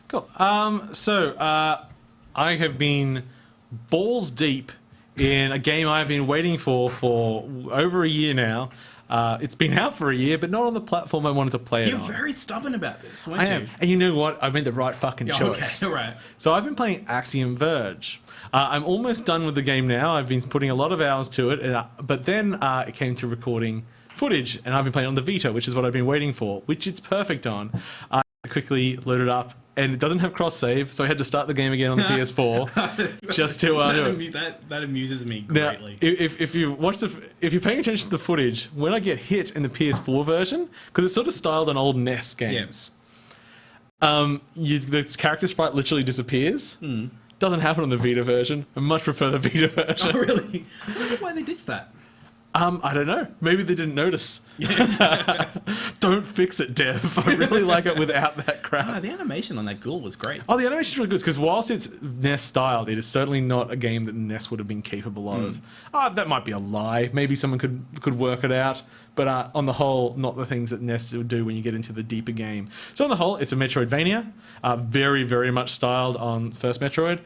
Cool. So I have been balls deep in a game I've been waiting for over a year now. It's been out for a year, but not on the platform I wanted to play it You're on. very stubborn about this, weren't I you? am. And you know what? I made the right fucking choice. Okay, all right. So I've been playing Axiom Verge. I'm almost done with the game now. I've been putting a lot of hours to it, but then it came to recording footage, and I've been playing on the Vita, which is what I've been waiting for, which it's perfect on. I quickly loaded up, and it doesn't have cross save, so I had to start the game again on the PS4 just to do it. That amuses me Now, greatly. if you're paying attention to the footage, when I get hit in the PS4 version, because it's sort of styled on old NES games, the character sprite literally disappears. Doesn't happen on the Vita version. I much prefer the Vita version. Oh, really? I wonder why they ditched that. I don't know. Maybe they didn't notice. Don't fix it, Dev. I really like it without that crap. The animation on that ghoul was great. Oh, the animation's really good because whilst it's NES styled, it is certainly not a game that NES would have been capable of. That might be a lie. Maybe someone could work it out. But on the whole, not the things that NES would do when you get into the deeper game. So on the whole, it's a Metroidvania, very, very much styled on first Metroid,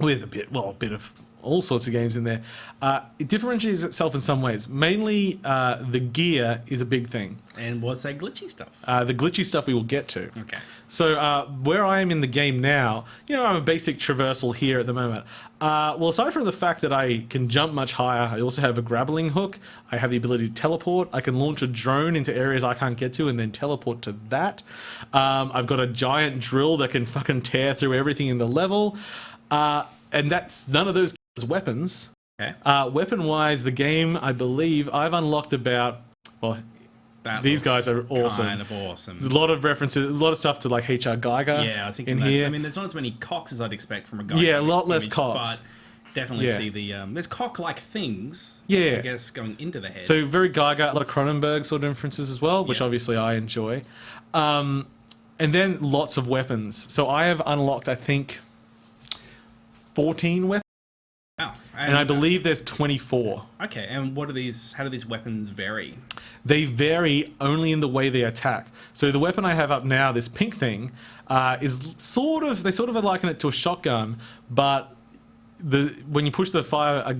with a bit of all sorts of games in there. It differentiates itself in some ways. Mainly, the gear is a big thing. And what's that glitchy stuff? The glitchy stuff we will get to. Okay. So where I am in the game now, I'm a basic traversal here at the moment. Well, aside from the fact that I can jump much higher, I also have a grappling hook. I have the ability to teleport. I can launch a drone into areas I can't get to and then teleport to that. I've got a giant drill that can fucking tear through everything in the level. And that's none of those weapons. Okay. Weapon-wise, the game, I believe, I've unlocked about... Well, these guys are awesome. Kind of awesome. There's a lot of references, a lot of stuff to like H.R. Geiger. Yeah, I was thinking in that. here. I mean, there's not as many cocks as I'd expect from a guy. Yeah, a lot less cocks. But definitely see the there's cock-like things. Yeah, I guess going into the head. So very Geiger, a lot of Cronenberg sort of inferences as well, which obviously I enjoy. And then lots of weapons. So I have unlocked, I think, 14 weapons. Wow. And I believe there's 24. Okay, and what are these? How do these weapons vary? They vary only in the way they attack. So the weapon I have up now, this pink thing, is they sort of liken it to a shotgun, but when you push the fire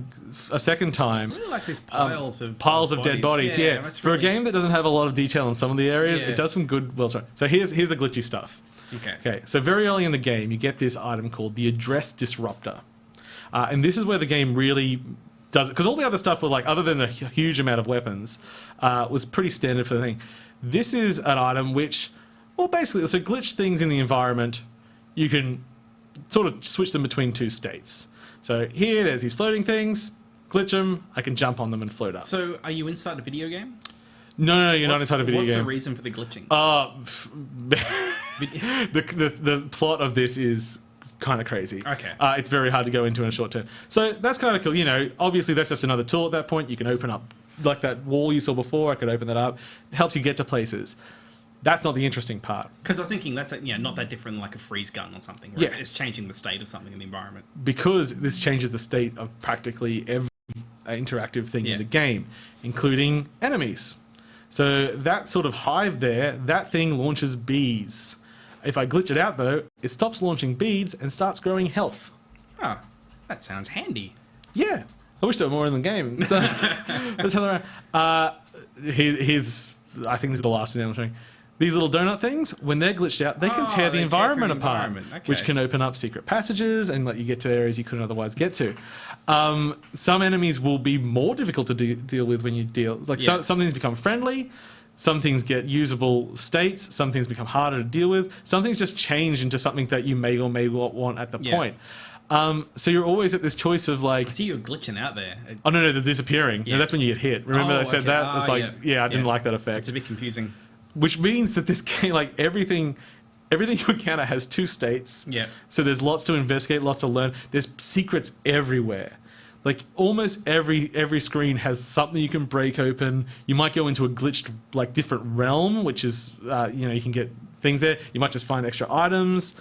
a second time, I really like these piles of dead bodies. Yeah. For a game that doesn't have a lot of detail in some of the areas, it does some good. Well, sorry. So here's the glitchy stuff. Okay. So very early in the game, you get this item called the Address Disruptor. And this is where the game really does it. Because all the other stuff were like, other than the huge amount of weapons, was pretty standard for the thing. This is an item which, well, basically, so glitch things in the environment, you can sort of switch them between two states. So here, there's these floating things, glitch them, I can jump on them and float up. So are you inside a video game? No, you're not inside a video game. What's the reason for the glitching? The plot of this is kind of crazy. Okay. It's very hard to go into in a short term. So that's kind of cool. Obviously that's just another tool at that point. You can open up, like that wall you saw before, I could open that up. It helps you get to places. That's not the interesting part. Because I was thinking that's not that different than like a freeze gun or something. Where it's changing the state of something in the environment. Because this changes the state of practically every interactive thing in the game, including enemies. So that sort of hive there, that thing launches bees. If I glitch it out, though, it stops launching beads and starts growing health. Oh, that sounds handy. Yeah. I wish there were more in the game. So, let's have here's, I think this is the last thing I'm showing. These little donut things, when they're glitched out, they can tear the environment apart, which can open up secret passages and let you get to areas you couldn't otherwise get to. Some enemies will be more difficult to deal with when you deal... Some things become friendly, some things get usable states, some things become harder to deal with, some things just change into something that you may or may not want at the point. So you're always at this choice of like... So you're glitching out there. Oh, no, they're disappearing. Yeah. No, that's when you get hit. Remember I said that? It's like, I didn't like that effect. It's a bit confusing. Which means that this game, like everything you encounter has two states. Yeah. So there's lots to investigate, lots to learn. There's secrets everywhere. Like almost every screen has something you can break open. You might go into a glitched like different realm, which is you can get things there. You might just find extra items,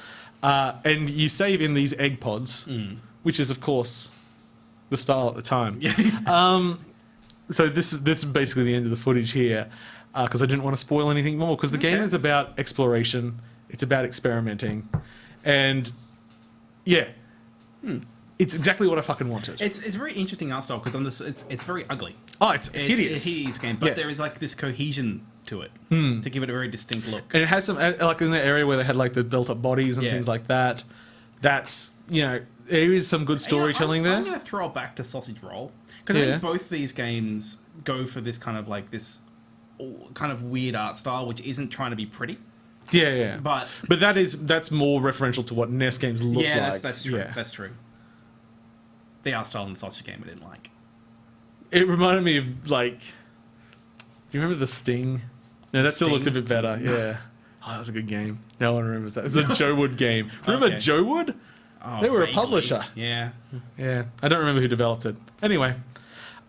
and you save in these egg pods, which is of course the style at the time. So this is basically the end of the footage here, because I didn't want to spoil anything more. Because the game is about exploration. It's about experimenting, and It's exactly what I fucking wanted. It's very interesting art style because on this it's very ugly. Oh, it's hideous. It's a hideous game, but Yeah. there is like this cohesion to it to give it a very distinct look. And it has some, like in the area where they had like the built-up bodies and Yeah. things like that. That's, there is some good storytelling I'm there. going to throw it back to Sausage Roll because I think both these games go for this kind of like this kind of weird art style, which isn't trying to be pretty. Yeah. But that's more referential to what NES games look like. That's true. Yeah. That's true. The art style in the Sausage game I didn't like. It reminded me of like, do you remember the Sting? No, that still Sting? looked a bit better. Yeah. Oh, that was a good game. No one remembers that. It's a Joe Wood game. Remember Okay. Joe Wood? Oh, They were a vaguely. publisher. Yeah. Yeah. I don't remember who developed it. Anyway,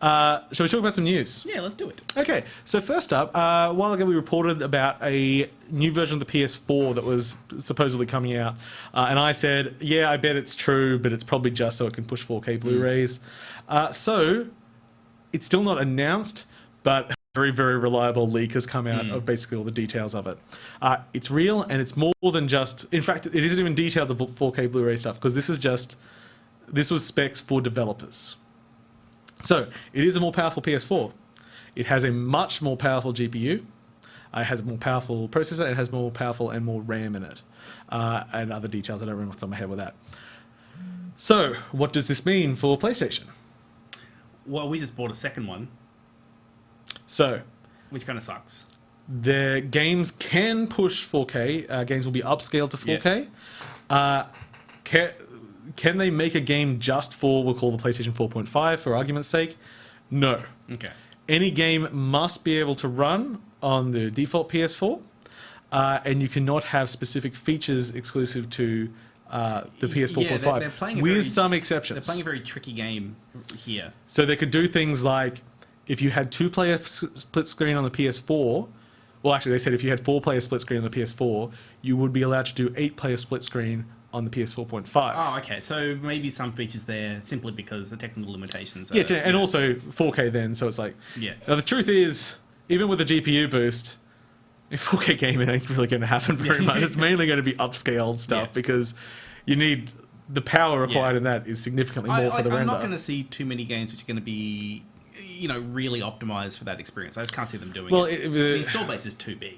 shall we talk about some news? Yeah, let's do it. Okay, so first up, a while ago we reported about a new version of the PS4 that was supposedly coming out. And I said, yeah, I bet it's true, but it's probably just so it can push 4K Blu-rays. So, it's still not announced, but a very, very reliable leak has come out of basically all the details of it. It's real, and it's more than just... In fact, it isn't even detailed, the 4K Blu-ray stuff, because this was specs for developers. So, it is a more powerful PS4. It has a much more powerful GPU. It has a more powerful processor. It has more powerful and more RAM in it. And other details I don't remember off the top of my head with that. So, what does this mean for PlayStation? Well, we just bought a second one, So, which kind of sucks. the games can push 4K. Games will be upscaled to 4K. Can they make a game just for, we'll call the PlayStation 4.5 for argument's sake? No. Okay. Any game must be able to run on the default PS4, and you cannot have specific features exclusive to the PS 4.5, they're playing with some exceptions. They're playing a very tricky game here. So they could do things like, if you had 2-player split screen on the PS4, well, actually, they said if you had 4-player split screen on the PS4, you would be allowed to do 8-player split screen on the PS 4.5. Oh, okay. So maybe some features there simply because the technical limitations. Yeah, and also 4K then, so it's like... Yeah. Now, the truth is, even with a GPU boost, a 4K game, it ain't really going to happen very much. It's mainly going to be upscaled stuff because you need... The power required in that is significantly more for the render. I'm not going to see too many games which are going to be, really optimized for that experience. I just can't see them doing it. The install base is too big.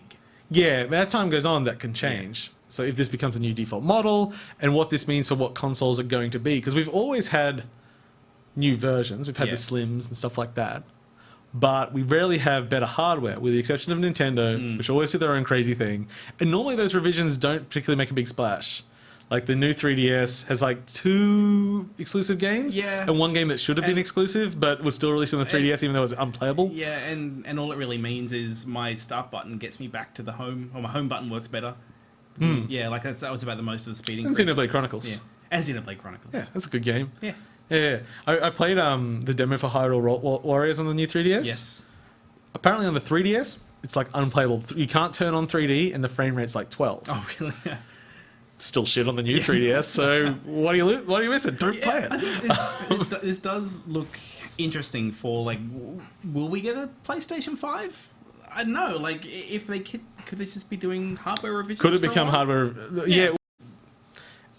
Yeah, but as time goes on, that can change. Yeah. So if this becomes a new default model, and what this means for what consoles are going to be, because we've always had new versions. We've had the Slims and stuff like that. But we rarely have better hardware, with the exception of Nintendo, which always do their own crazy thing. And normally those revisions don't particularly make a big splash. Like the new 3DS has like 2 exclusive games, and 1 game that should have been exclusive, but was still released on the 3DS even though it was unplayable. Yeah, and all it really means is my start button gets me back to the home, or my home button works better. Yeah, like that was about the most of the speeding. And Xenoblade Chronicles. Yeah, and Xenoblade Chronicles. Yeah, that's a good game. Yeah. Yeah. I played the demo for Hyrule Warriors on the new 3DS. Yes. Apparently on the 3DS, it's like unplayable. You can't turn on 3D, and the frame rate's like 12. Oh, really? Still shit on the new 3DS. So what are you missing? Don't play it. I think this does look interesting for like, will we get a PlayStation 5? I don't know. Like, if they could they just be doing hardware revisions? Could it become hardware? Yeah.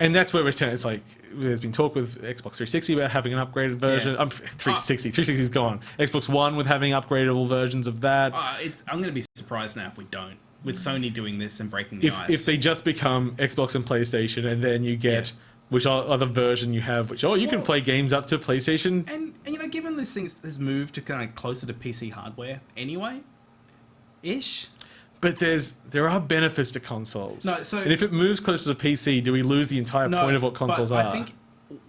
And that's where it's like, there's been talk with Xbox 360 about having an upgraded version. 360 is gone. Xbox One with having upgradable versions of that. I'm going to be surprised now if we don't. With Sony doing this and breaking the ice. If they just become Xbox and PlayStation, and then you get which other version you have, which you can play games up to PlayStation. And given this thing has moved to kind of closer to PC hardware anyway, ish. But there are benefits to consoles. No, so and if it moves closer to PC, do we lose the entire point of what consoles are? I think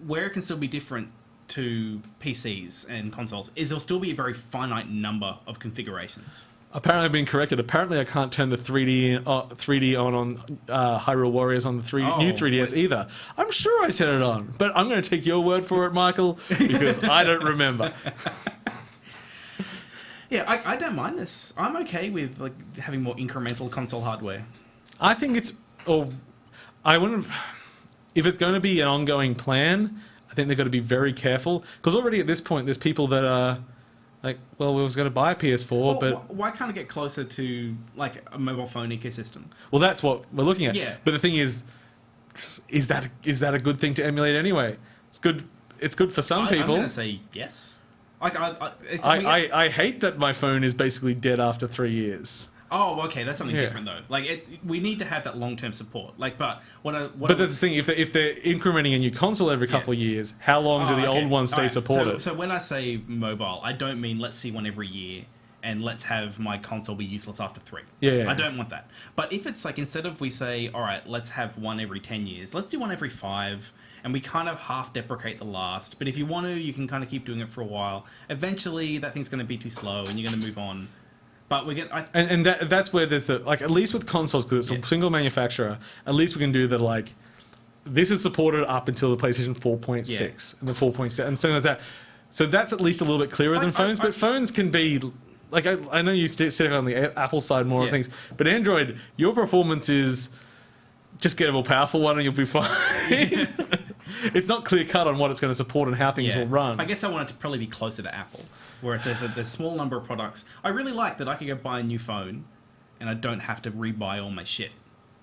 where it can still be different to PCs and consoles is there'll still be a very finite number of configurations. Apparently, I've been corrected. Apparently, I can't turn the 3D on Hyrule Warriors on the new 3DS either. I'm sure I turned it on, but I'm going to take your word for it, Michael, because I don't remember. Yeah, I don't mind this. I'm okay with like having more incremental console hardware. I think it's... I wouldn't... If it's going to be an ongoing plan, I think they've got to be very careful, because already at this point, there's people that are... Like, well, we was going to buy a PS4, but... Why can't it get closer to, like, a mobile phone ecosystem? Well, that's what we're looking at. Yeah. But the thing is that a good thing to emulate anyway? It's good... it's good for some people. I'm going to say yes. Like, I hate that my phone is basically dead after 3 years. Oh, okay, that's something different though. Like, we need to have that long-term support. Like, but But that's the thing. If they're incrementing a new console every couple of years, how long do the old ones stay supported? So when I say mobile, I don't mean let's see one every year and let's have my console be useless after 3. Yeah. I don't want that. But if it's like, instead of we say, all right, let's have one every 10 years, let's do one every 5, and we kind of half deprecate the last. But if you want to, you can kind of keep doing it for a while. Eventually, that thing's going to be too slow, and you're going to move on. But we get, and that's where there's the, like, at least with consoles, because it's a single manufacturer, at least we can do that, like, this is supported up until the PlayStation 4.6 and the 4.7 and something like that. So that's at least a little bit clearer than phones, but phones can be, like, I know you sit on the Apple side more of things, but Android, your performance is just get a more powerful one and you'll be fine. It's not clear cut on what it's going to support and how things will run. I guess I want it to probably be closer to Apple, where there's a small number of products. I really like that I could go buy a new phone and I don't have to rebuy all my shit.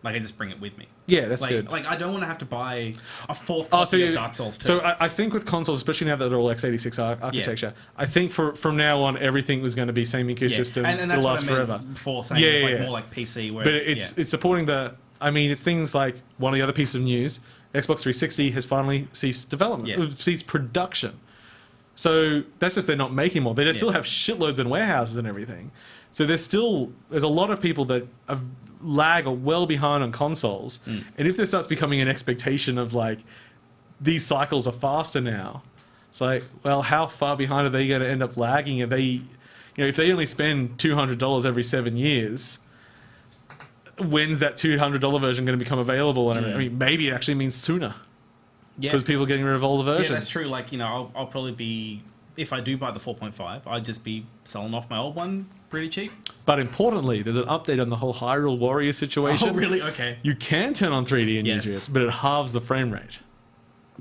Like, I just bring it with me. Yeah, that's good. Like, I don't want to have to buy a 4th copy of Dark Souls 2. So I think with consoles, especially now that they're all x86 architecture, I think from now on, everything was going to be same ecosystem. And that's it'll last what I meant forever. Before saying more like PC. Whereas, but it's supporting the... I mean, it's things like, one of the other pieces of news, Xbox 360 has finally ceased development, ceased production. So that's just they're not making more. They still have shitloads in warehouses and everything. So there's a lot of people that lag or well behind on consoles. And if there starts becoming an expectation of, like, these cycles are faster now, it's like, well, how far behind are they going to end up lagging? Are they, if they only spend $200 every 7 years, when's that $200 version going to become available? And I mean, maybe it actually means sooner. Because people are getting rid of older versions. Yeah, that's true. Like, I'll probably be, if I do buy the 4.5, I'd just be selling off my old one pretty cheap. But importantly, there's an update on the whole Hyrule Warrior situation. Oh, really? Okay. You can turn on 3D in UGS, but it halves the frame rate.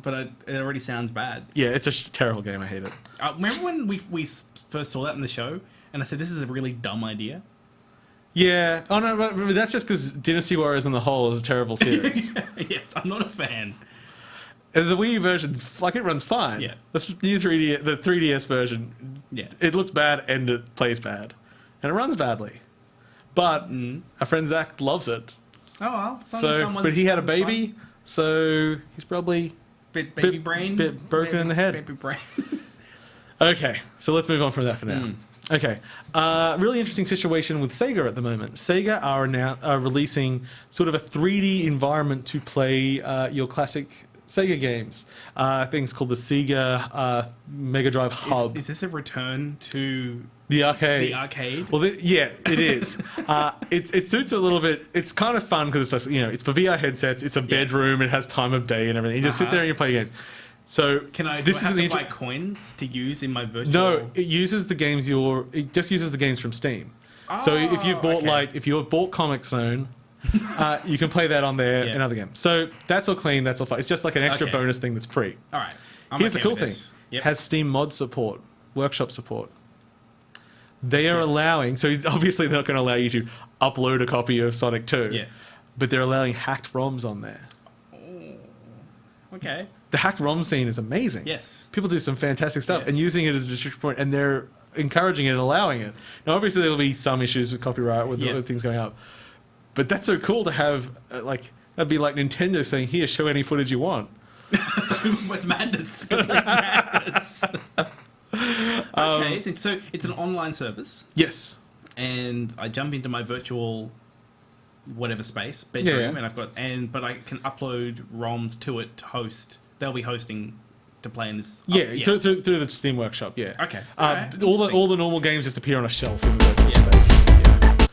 But it already sounds bad. Yeah, it's a terrible game. I hate it. Remember when we first saw that in the show, and I said, this is a really dumb idea? Yeah. Oh, no, but that's just because Dynasty Warriors on the whole is a terrible series. Yes, I'm not a fan. And the Wii version, like, it runs fine. Yeah. The new 3DS version, it looks bad and it plays bad. And it runs badly. But our friend Zach loves it. Oh, well. But he had a baby, so he's probably... Baby brain? Bit broken in the head. Baby brain. Okay, so let's move on from that for now. Okay, really interesting situation with Sega at the moment. Sega are now releasing sort of a 3D environment to play your classic Sega games. Things called the Sega Mega Drive Hub. Is this a return to the arcade? The arcade? Well, yeah, it is. It suits a little bit. It's kind of fun because it's like, it's for VR headsets. It's a bedroom. It has time of day and everything. You just sit there and you play games. So do I have to buy coins to use in my virtual? No, it uses the games it just uses the games from Steam. So if you've bought if you've bought Comic Zone, you can play that on there and other games. So that's all clean, that's all fine. It's just like an extra bonus thing that's free. All right. Here's the cool thing. It has Steam mod support, workshop support. They are allowing, so obviously they're not going to allow you to upload a copy of Sonic 2, but they're allowing hacked ROMs on there. Okay. The hacked ROM scene is amazing. Yes. People do some fantastic stuff and using it as a distribution point, and they're encouraging it and allowing it. Now, obviously, there'll be some issues with copyright with things going up, but that's so cool to have. That'd be like Nintendo saying, "Here, show any footage you want." With madness. Madness. Okay, so it's an online service. Yes. And I jump into my virtual whatever space bedroom, and but I can upload ROMs to it to host. They'll be hosting to play in this. Through the Steam Workshop. Yeah. Okay. All the normal games just appear on a shelf in the virtual space. Yeah.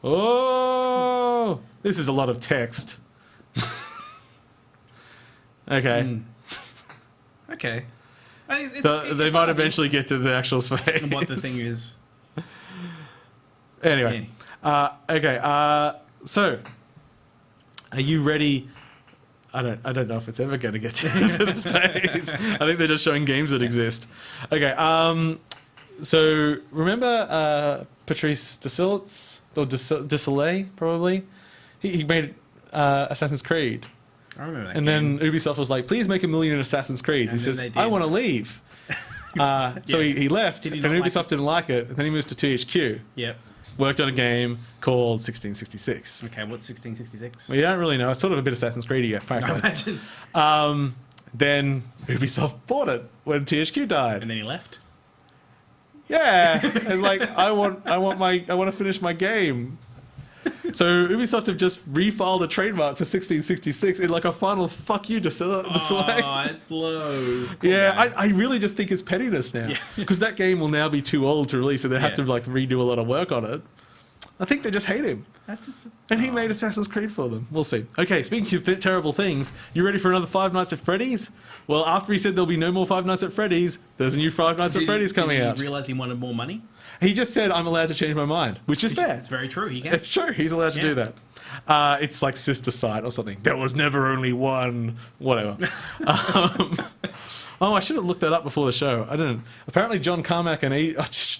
Oh, this is a lot of text. Okay. Okay. They might eventually get to the actual space. What the thing is. Anyway. Okay. So, are you ready? I don't know if it's ever going to get to the space. I think they're just showing games that exist. Okay. So remember Patrice Desilets or Desilets probably? He made Assassin's Creed. I remember that And game. then Ubisoft was like, please make $1 million in Assassin's Creed. He And then says, they I did. want to leave. So he left, Did he and not like Ubisoft didn't like it, and then he moved to THQ. Yep. Worked on a game called 1666. Okay, what's 1666? Well, you don't really know. It's sort of a bit Assassin's Creed, I frankly. imagine. Then Ubisoft bought it when THQ died. And then he left. Yeah, it's like I want to finish my game. So Ubisoft have just refiled a trademark for 1666 in like a final fuck you to Soleil. Oh, it's low. Yeah, I really just think it's pettiness now Yeah. because that game will now be too old to release, and they have Yeah. to like redo a lot of work on it. I think they just hate him. That's just. And he made Assassin's Creed for them. We'll see. Okay, speaking of terrible things, you ready for another Five Nights at Freddy's? Well, after he said there'll be no more Five Nights at Freddy's, there's a new Five Nights at Freddy's coming out. Did he realize he wanted more money? He just said, I'm allowed to change my mind, which is fair. It's very true. He can. It's true. He's allowed to Yeah. do that. It's like Sister Sight or something. There was never only one. Whatever. I should have looked that up before the show. I didn't. Apparently, John Carmack and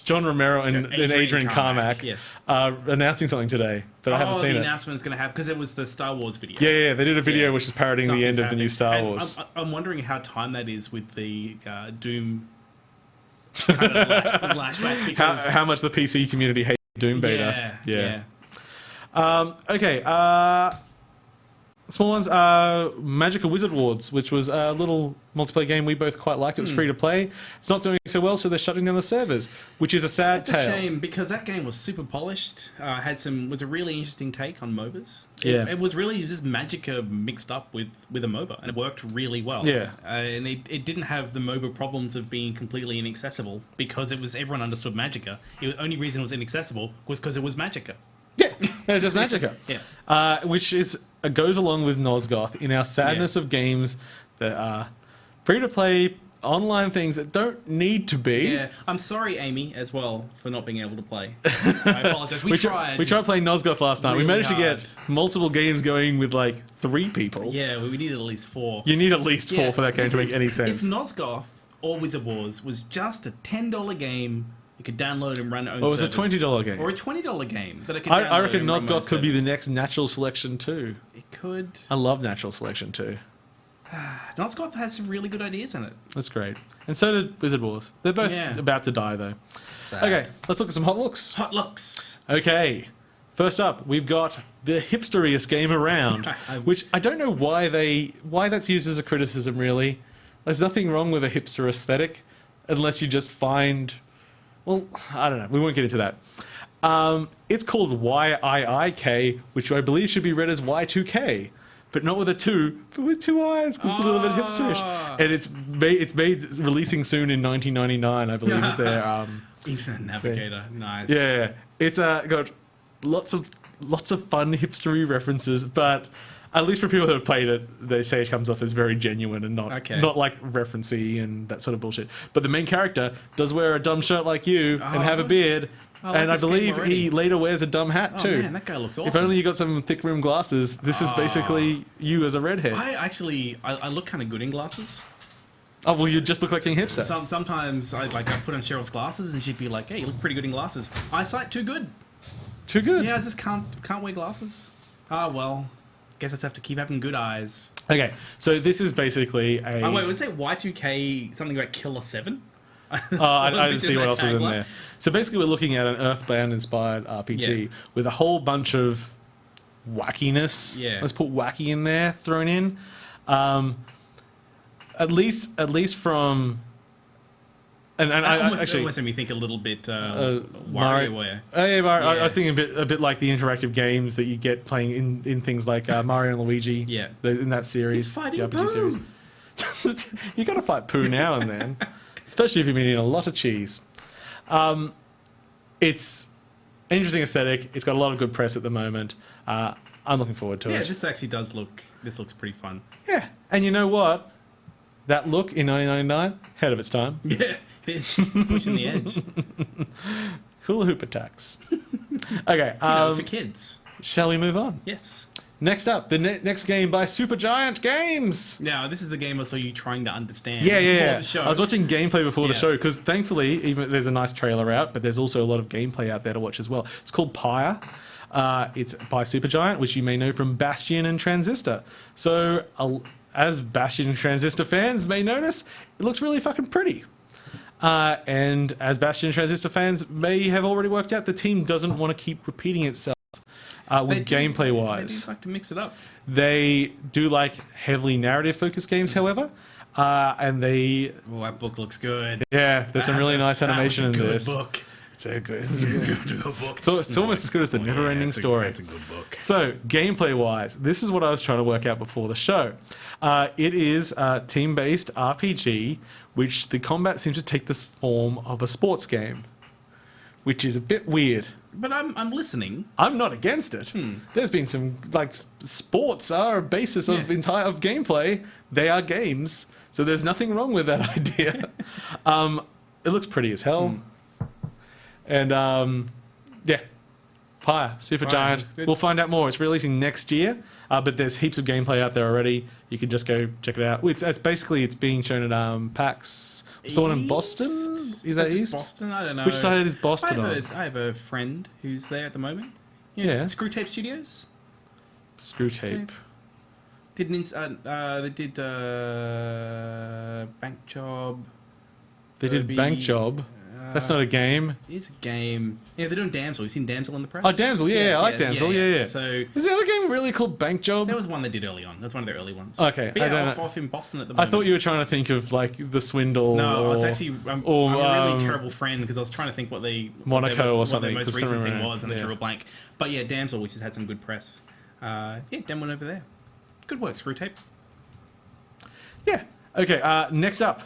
John Romero and Adrian Carmack yes. are announcing something today, but I haven't seen the it. announcement's going to happen because it was the Star Wars video. Yeah, they did a video Yeah. which is parodying the end Something's of the new Star happening. Wars. And I'm wondering how timed that is with the Doom kind of flashback because How much the PC community hates Doom beta. yeah. Okay. Small ones. Magical Wizard Wars, which was a little multiplayer game we both quite liked. It was free to play. It's not doing so well, so they're shutting down the servers, which is a sad It's a tale. shame because that game was super polished. Was a really interesting take on MOBAs. Yeah. It was really just Magicka mixed up with a MOBA, and it worked really well. Yeah. And it didn't have the MOBA problems of being completely inaccessible because everyone understood Magicka. The only reason it was inaccessible was because it was Magicka. Yeah, it's just Magicka. Yeah. Which goes along with Nosgoth in our sadness of games that are free to play online things that don't need to be. Yeah, I'm sorry, Amy, as well, for not being able to play. I apologize. We tried. We tried playing Nosgoth last night. We really managed to hard. get multiple games going with like 3 people. Yeah, we needed at least 4. You need at least 4 for that game to make any If sense. Nosgoth or Wizard Wars was just a $10 game, you could download and run your own Or it was a servers. $20 game. Or a $20 game that I could I reckon and run my own Nosgoth could be the servers. next Natural Selection 2. It could. I love Natural Selection 2. Nosgoth has some really good ideas in it. That's great. And so did Wizard Wars. They're both Yeah. about to die, though. Sad. Okay, let's look at some hot looks. Hot looks. Okay, first up, we've got the hipsteriest game around, which I don't know why that's used as a criticism, really. There's nothing wrong with a hipster aesthetic, unless you just find... Well, I don't know. We won't get into that. It's called YIIK, which I believe should be read as Y2K, but not with a 2, but with 2 I's, because it's a little bit hipsterish. And it's made releasing soon in 1999, I believe, is their... Internet Navigator. Nice. Yeah, it's got lots of fun hipstery references, but at least for people who have played it, they say it comes off as very genuine and not like referencey and that sort of bullshit. But the main character does wear a dumb shirt like you and have a beard, like and I this game believe already. he later wears a dumb hat Oh too. man, that guy looks awesome. If only you got some thick rim glasses. This is basically you as a redhead. I look kind of good in glasses. Oh well, you just look like King Hipster. Sometimes I put on Cheryl's glasses and she'd be like, "Hey, you look pretty good in glasses." Eyesight too good. Too good. Yeah, I just can't wear glasses. Ah well, guess I just have to keep having good eyes. Okay, so this is basically a. Oh wait, was it Y2K something about Killer 7? I didn't see what else was in there. So basically, we're looking at an Earthbound-inspired RPG with a whole bunch of wackiness. Yeah. Let's put wacky in there, thrown in. At least from. And I almost actually. made me think a little bit Mario. WarioWare. Oh, yeah, Mario. I Yeah. was thinking a bit like the interactive games that you get playing in things like Mario and Luigi. Yeah. In that series. He's fighting the RPG Pooh. series. You got to fight Pooh now and then, especially if you've been eating a lot of cheese. It's an interesting aesthetic. It's got a lot of good press at the moment. I'm looking forward to Yeah, it. this actually does look. This looks pretty fun. Yeah, and you know what? That look in 1999, ahead of its time. Yeah, it's pushing the edge. Hula hoop attacks. Okay, For kids. shall we move on? Yes. Next up, the next game by Supergiant Games. Now, this is the game I saw you trying to understand. Yeah. before the show. I was watching gameplay before the Yeah. show because thankfully, even there's a nice trailer out, but there's also a lot of gameplay out there to watch as well. It's called Pyre. It's by Supergiant, which you may know from Bastion and Transistor. So, as Bastion and Transistor fans may notice, it looks really fucking pretty. And as Bastion and Transistor fans may have already worked out, the team doesn't want to keep repeating itself with gameplay-wise. They do like to mix it up. They do like heavily narrative-focused games, however. And they... Oh, that book looks good. Yeah, there's some really nice animation in this. Book. It's a good book. It's almost as good as the Never-Ending Story. It's a good book. So, gameplay-wise, this is what I was trying to work out before the show. It is a team-based RPG, which the combat seems to take this form of a sports game, which is a bit weird. But I'm listening. I'm not against it. There's been some, like, sports are a basis of of gameplay. They are games, so there's nothing wrong with that idea. It looks pretty as hell. And, yeah. Pyre, Supergiant. We'll find out more. It's releasing next year, but there's heaps of gameplay out there already. You can just go check it out. It's being shown at PAX. It's the one in Boston? Is that East? Boston? I don't know. Which side is Boston on? I have a friend who's there at the moment. Yeah. Screwtape Studios. Screwtape. They did Bank Job. They did Bank Job. That's not a game. It is a game. Yeah, they're doing Damsel. You've seen Damsel in the Press? Oh, Damsel. Yeah, I like Damsel. Yeah. So is there a game really called Bank Job? there was one they did early on. That's one of their early ones. Okay, But yeah, I don't off in Boston at the I moment. thought you were trying to think of like the Swindle. No, it's actually I'm a really terrible friend because I was trying to think what Monaco or what something. their most Just recent couldn't thing remember. was, and I drew a blank. But yeah, Damsel, which has had some good press. Dan went over there. Good work, Screwtape. Yeah. Okay. Next up,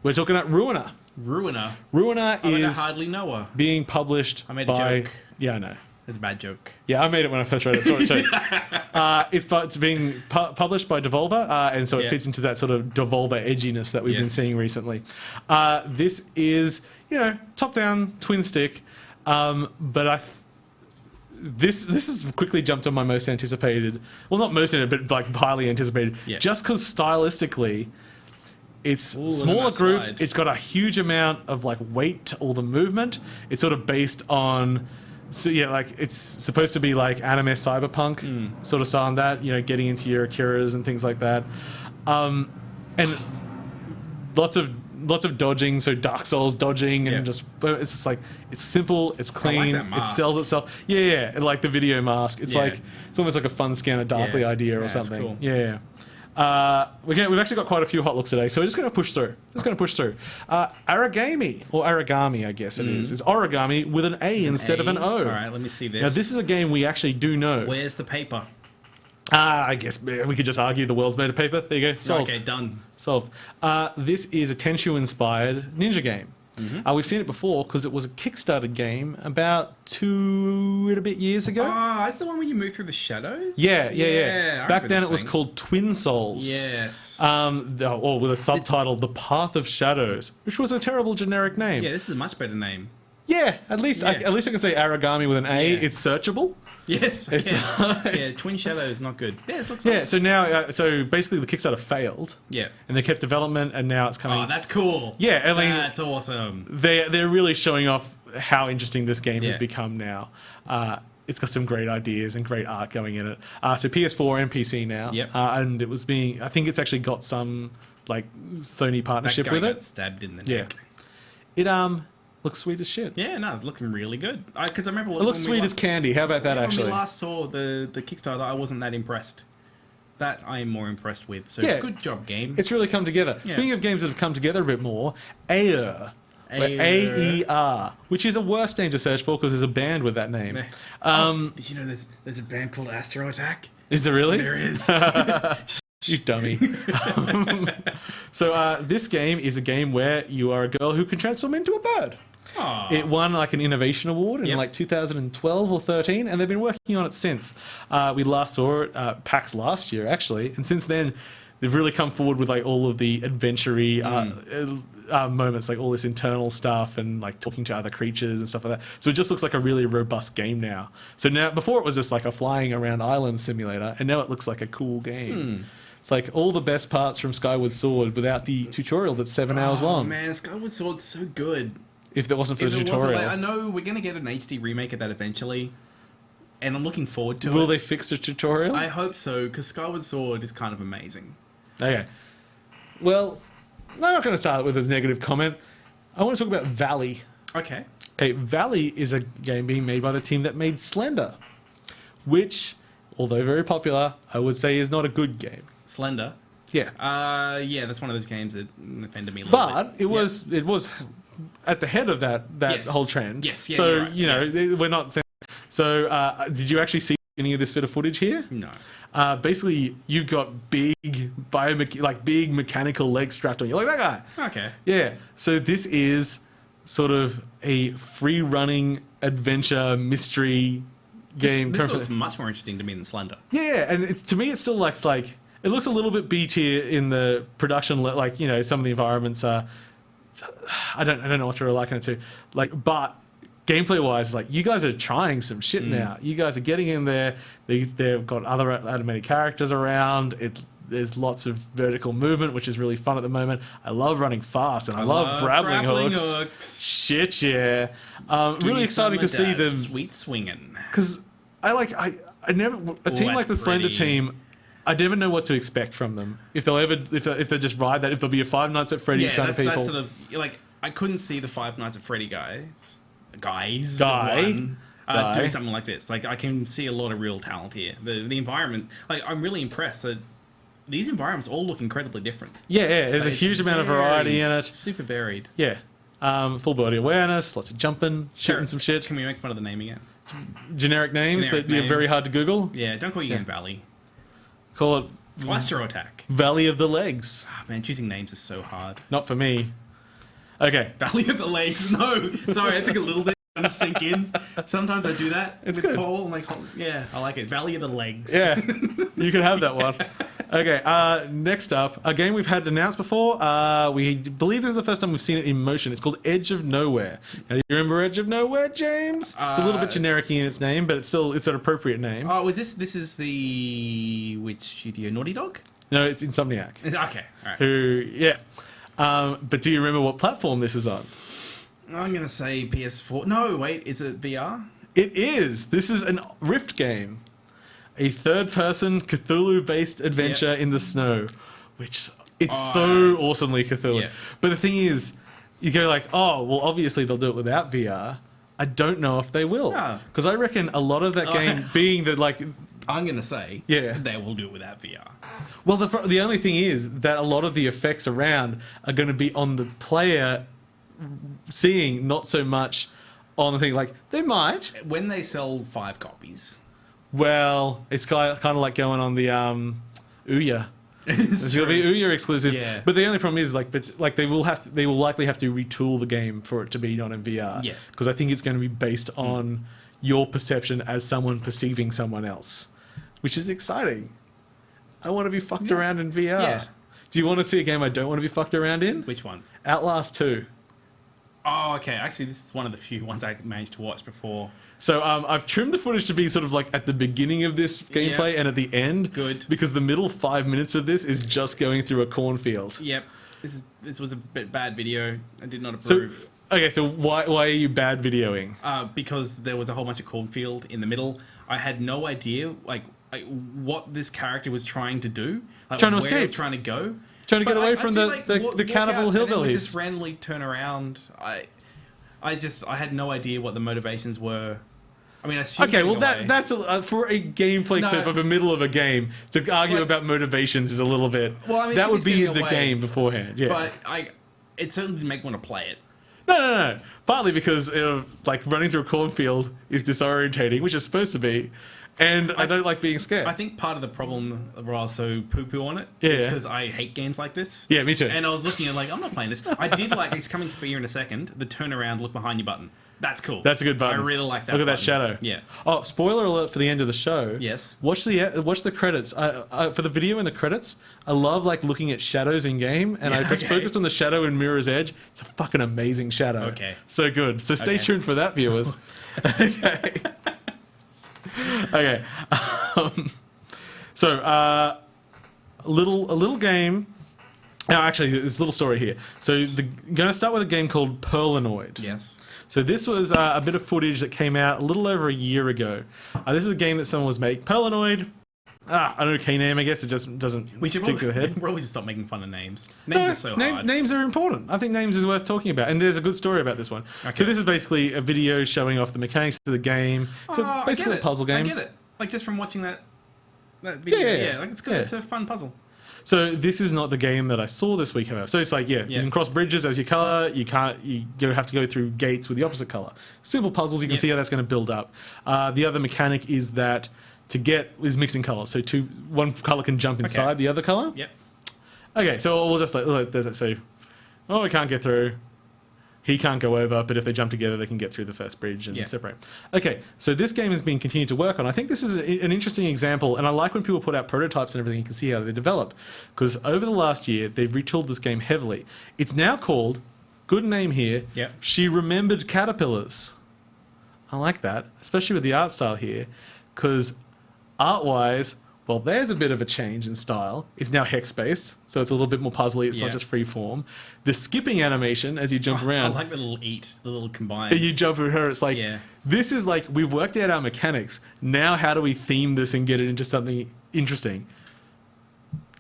we're talking about Ruiner. Ruiner. Ruiner I is hardly know her. being published I made a by. joke. Yeah, I know. It's a bad joke. Yeah, I made it when I first read it. Sorry, too. It's being published by Devolver, and so it fits into that sort of Devolver edginess that we've been seeing recently. This is, top-down twin stick, but this has quickly jumped on my most anticipated. Well, not most anticipated, but like highly anticipated. Yeah. Just because stylistically, it's smaller groups. Slide. It's got a huge amount of like weight to all the movement. It's sort of based on. So yeah, like it's supposed to be like anime cyberpunk sort of style on that, getting into your Akiras and things like that, and lots of dodging. So Dark Souls dodging and it's just like it's simple, it's clean, it sells itself. Yeah, and like the video mask. It's like it's almost like a fun Scanner Darkly idea or something. Cool. Yeah. We've actually got quite a few hot looks today, so we're just going to push through. Origami, I guess it is. It's origami with an A instead of an O. All right, let me see this. Now, this is a game we actually do know. Where's the paper? I guess we could just argue the world's made of paper. There you go. Solved. Okay, done. Solved. This is a Tenchu-inspired ninja game. We've seen it before because it was a Kickstarter game about 2 and a bit years ago. Oh, that's the one where you move through the shadows? Yeah. Back then it was called Twin Souls. Yes. Or with a subtitle, The Path of Shadows, which was a terrible generic name. Yeah, this is a much better name. Yeah, at least I can say Origami with an A. Yeah. It's searchable. Yes. It's Twin Shadow is not good. Yeah, it looks nice. So now, basically the Kickstarter failed. Yeah. And they kept development, and now it's coming. Oh, that's cool. Yeah, I mean, that's awesome. They're really showing off how interesting this game has become now. It's got some great ideas and great art going in it. So PS4 and PC now. Yep. And it was I think it's actually got some like Sony partnership with it. Stabbed in the neck. It looks sweet as shit. Yeah, no, it's looking really good. Because I remember it looks sweet as candy. How about that? Actually, when we last saw the Kickstarter, I wasn't that impressed. That I am more impressed with. So good job, game. It's really come together. Yeah. Speaking of games that have come together a bit more, Aer. A-E-R, which is a worse name to search for because there's a band with that name. Did you know there's a band called Astro Attack? Is there really? There is. You dummy. So this game is a game where you are a girl who can transform into a bird. Aww. It won like an innovation award in like 2012 or 13, and they've been working on it since. We last saw it at PAX last year, actually, and since then they've really come forward with like all of the adventure-y moments, like all this internal stuff and like talking to other creatures and stuff like that. So it just looks like a really robust game now. So now, before it was just like a flying around island simulator, and now it looks like a cool game. It's like all the best parts from Skyward Sword without the tutorial that's 7 hours long. Oh man, Skyward Sword's so good. If it wasn't for the tutorial. I know we're going to get an HD remake of that eventually. and I'm looking forward to it. Will they fix the tutorial? I hope so, because Skyward Sword is kind of amazing. Okay. Well, I'm not going to start with a negative comment. I want to talk about Valley. Okay. Okay, Valley is a game being made by the team that made Slender, which, although very popular, I would say is not a good game. Slender. Yeah. Yeah, that's one of those games that offended me a little bit. But it was at the head of that Yes. whole trend. Yes, yeah, so, you're right, you know, we're not saying... So, did you actually see any of this bit of footage here? No. Basically, you've got big big mechanical legs strapped on you, like that guy. Okay. Yeah. So this is sort of a free-running adventure mystery game. This looks much more interesting to me than Slender. Yeah, and it's, to me, it still looks like it looks a little bit B tier in the production. Like, you know, some of the environments are. I don't know what to liken it to. Like, but gameplay wise, like, you guys are trying some shit now. You guys are getting in there. They've got other animated characters around. There's lots of vertical movement, which is really fun at the moment. I love running fast, and I love grappling hooks. Shit, yeah. Really exciting to see them. Sweet swinging. Because I never a team like the Slender team. I never know what to expect from them. If they'll ever if they just ride that. If there'll be a Five Nights at Freddy's kind of people. That's sort of like I couldn't see the Five Nights at Freddy guy doing something like this. Like I can see a lot of real talent here. The environment. Like I'm really impressed that. These environments all look incredibly different. Yeah. There's a huge amount of variety in it. Super varied. Yeah. Full body awareness, lots of jumping, shooting some shit. Can we make fun of the name again? Generic names that are very hard to Google. Yeah, don't call you Game Valley. Call it Astro Attack. Valley of the Legs. Oh, man, choosing names is so hard. Not for me. Okay. Valley of the Legs. No. Sorry, I took a little bit to sink in. Sometimes I do that. It's with good. Paul. I'm like, yeah, I like it. Valley of the Legs. Yeah. You can have that one. Okay, next up, a game we've had announced before. We believe this is the first time we've seen it in motion. It's called Edge of Nowhere. Now, do you remember Edge of Nowhere, James? It's a little bit generic in its name, but it's an appropriate name. Oh, this is the... Which studio? Naughty Dog? No, it's Insomniac. Okay, all right. Who, yeah. But do you remember what platform this is on? I'm going to say PS4. No, wait, is it VR? It is. This is an Rift game. A third-person Cthulhu-based adventure in the snow, which it's so awesomely Cthulhu. Yeah. But the thing is, you go like, oh, well, obviously they'll do it without VR. I don't know if they will, because I reckon a lot of that game being that like. I'm gonna say, they will do it without VR. Well, the only thing is that a lot of the effects around are going to be on the player seeing, not so much on the thing. Like they might when they sell 5 copies. Well, it's kind of like going on the Ouya. It's going to be Ouya exclusive. Yeah. But the only problem is they will likely have to retool the game for it to be done in VR. Yeah. Because I think it's going to be based on your perception as someone perceiving someone else, which is exciting. I want to be fucked around in VR. Yeah. Do you want to see a game I don't want to be fucked around in? Which one? Outlast 2. Oh, okay. Actually, this is one of the few ones I managed to watch before. So I've trimmed the footage to be sort of like at the beginning of this gameplay and at the end. Good. Because the middle 5 minutes of this is just going through a cornfield. Yep. This was a bit bad video. I did not approve. So why are you bad videoing? Because there was a whole bunch of cornfield in the middle. I had no idea what this character was trying to do. Trying to where escape. He was trying to go. Trying to get away from the cannibal hillbillies. Just randomly turn around. I had no idea what the motivations were. I mean, I assume. Okay, well that's for a gameplay clip of the middle of a game to argue about motivations is a little bit. Well, I mean, that would be the game beforehand. Yeah, but it certainly didn't make me want to play it. No. Partly because running through a cornfield is disorientating, which it's supposed to be, and I don't like being scared. I think part of the problem where I was so poo-poo on it is because I hate games like this. Yeah, me too. And I was looking at I'm not playing this. I did it's coming up here in a second, the turn around, look behind you button. That's cool. That's a good button. I really like that. Look at that shadow. Yeah. Oh, spoiler alert for the end of the show. Yes. Watch the credits. For the video in the credits, I love looking at shadows in game, and I just focused on the shadow in Mirror's Edge. It's a fucking amazing shadow. Okay. So good. So stay tuned for that, viewers. Okay. Okay. So a little game Now, actually, there's a little story here. So, going to start with a game called Perlanoid. Yes. So this was a bit of footage that came out a little over a year ago. This is a game that someone was making. Perlanoid. An okay name, I guess. It just doesn't stick to the head. We're always stop making fun of names. Names are so hard. Names are important. I think names is worth talking about. And there's a good story about this one. Okay. So this is basically a video showing off the mechanics of the game. It's basically a puzzle game. I get it. Like just from watching that video. Yeah, like it's good. Yeah. It's a fun puzzle. So this is not the game that I saw this week, however. So it's like, you can cross bridges as your color. You have to go through gates with the opposite color. Simple puzzles. You can see how that's going to build up. The other mechanic is that is mixing colors. So one color can jump inside the other color. Yep. Okay, so we'll just say, I can't get through. He can't go over, but if they jump together, they can get through the first bridge and separate. Okay, so this game has been continued to work on. I think this is an interesting example, and I like when people put out prototypes and everything, you can see how they develop. Because over the last year, they've retooled this game heavily. It's now called, good name here, She Remembered Caterpillars. I like that, especially with the art style here, because art-wise, well, there's a bit of a change in style. It's now hex-based, so it's a little bit more puzzly. It's not just free form. The skipping animation as you jump around. I like the little combine. And you jump with her. It's like, this is like, we've worked out our mechanics. Now how do we theme this and get it into something interesting?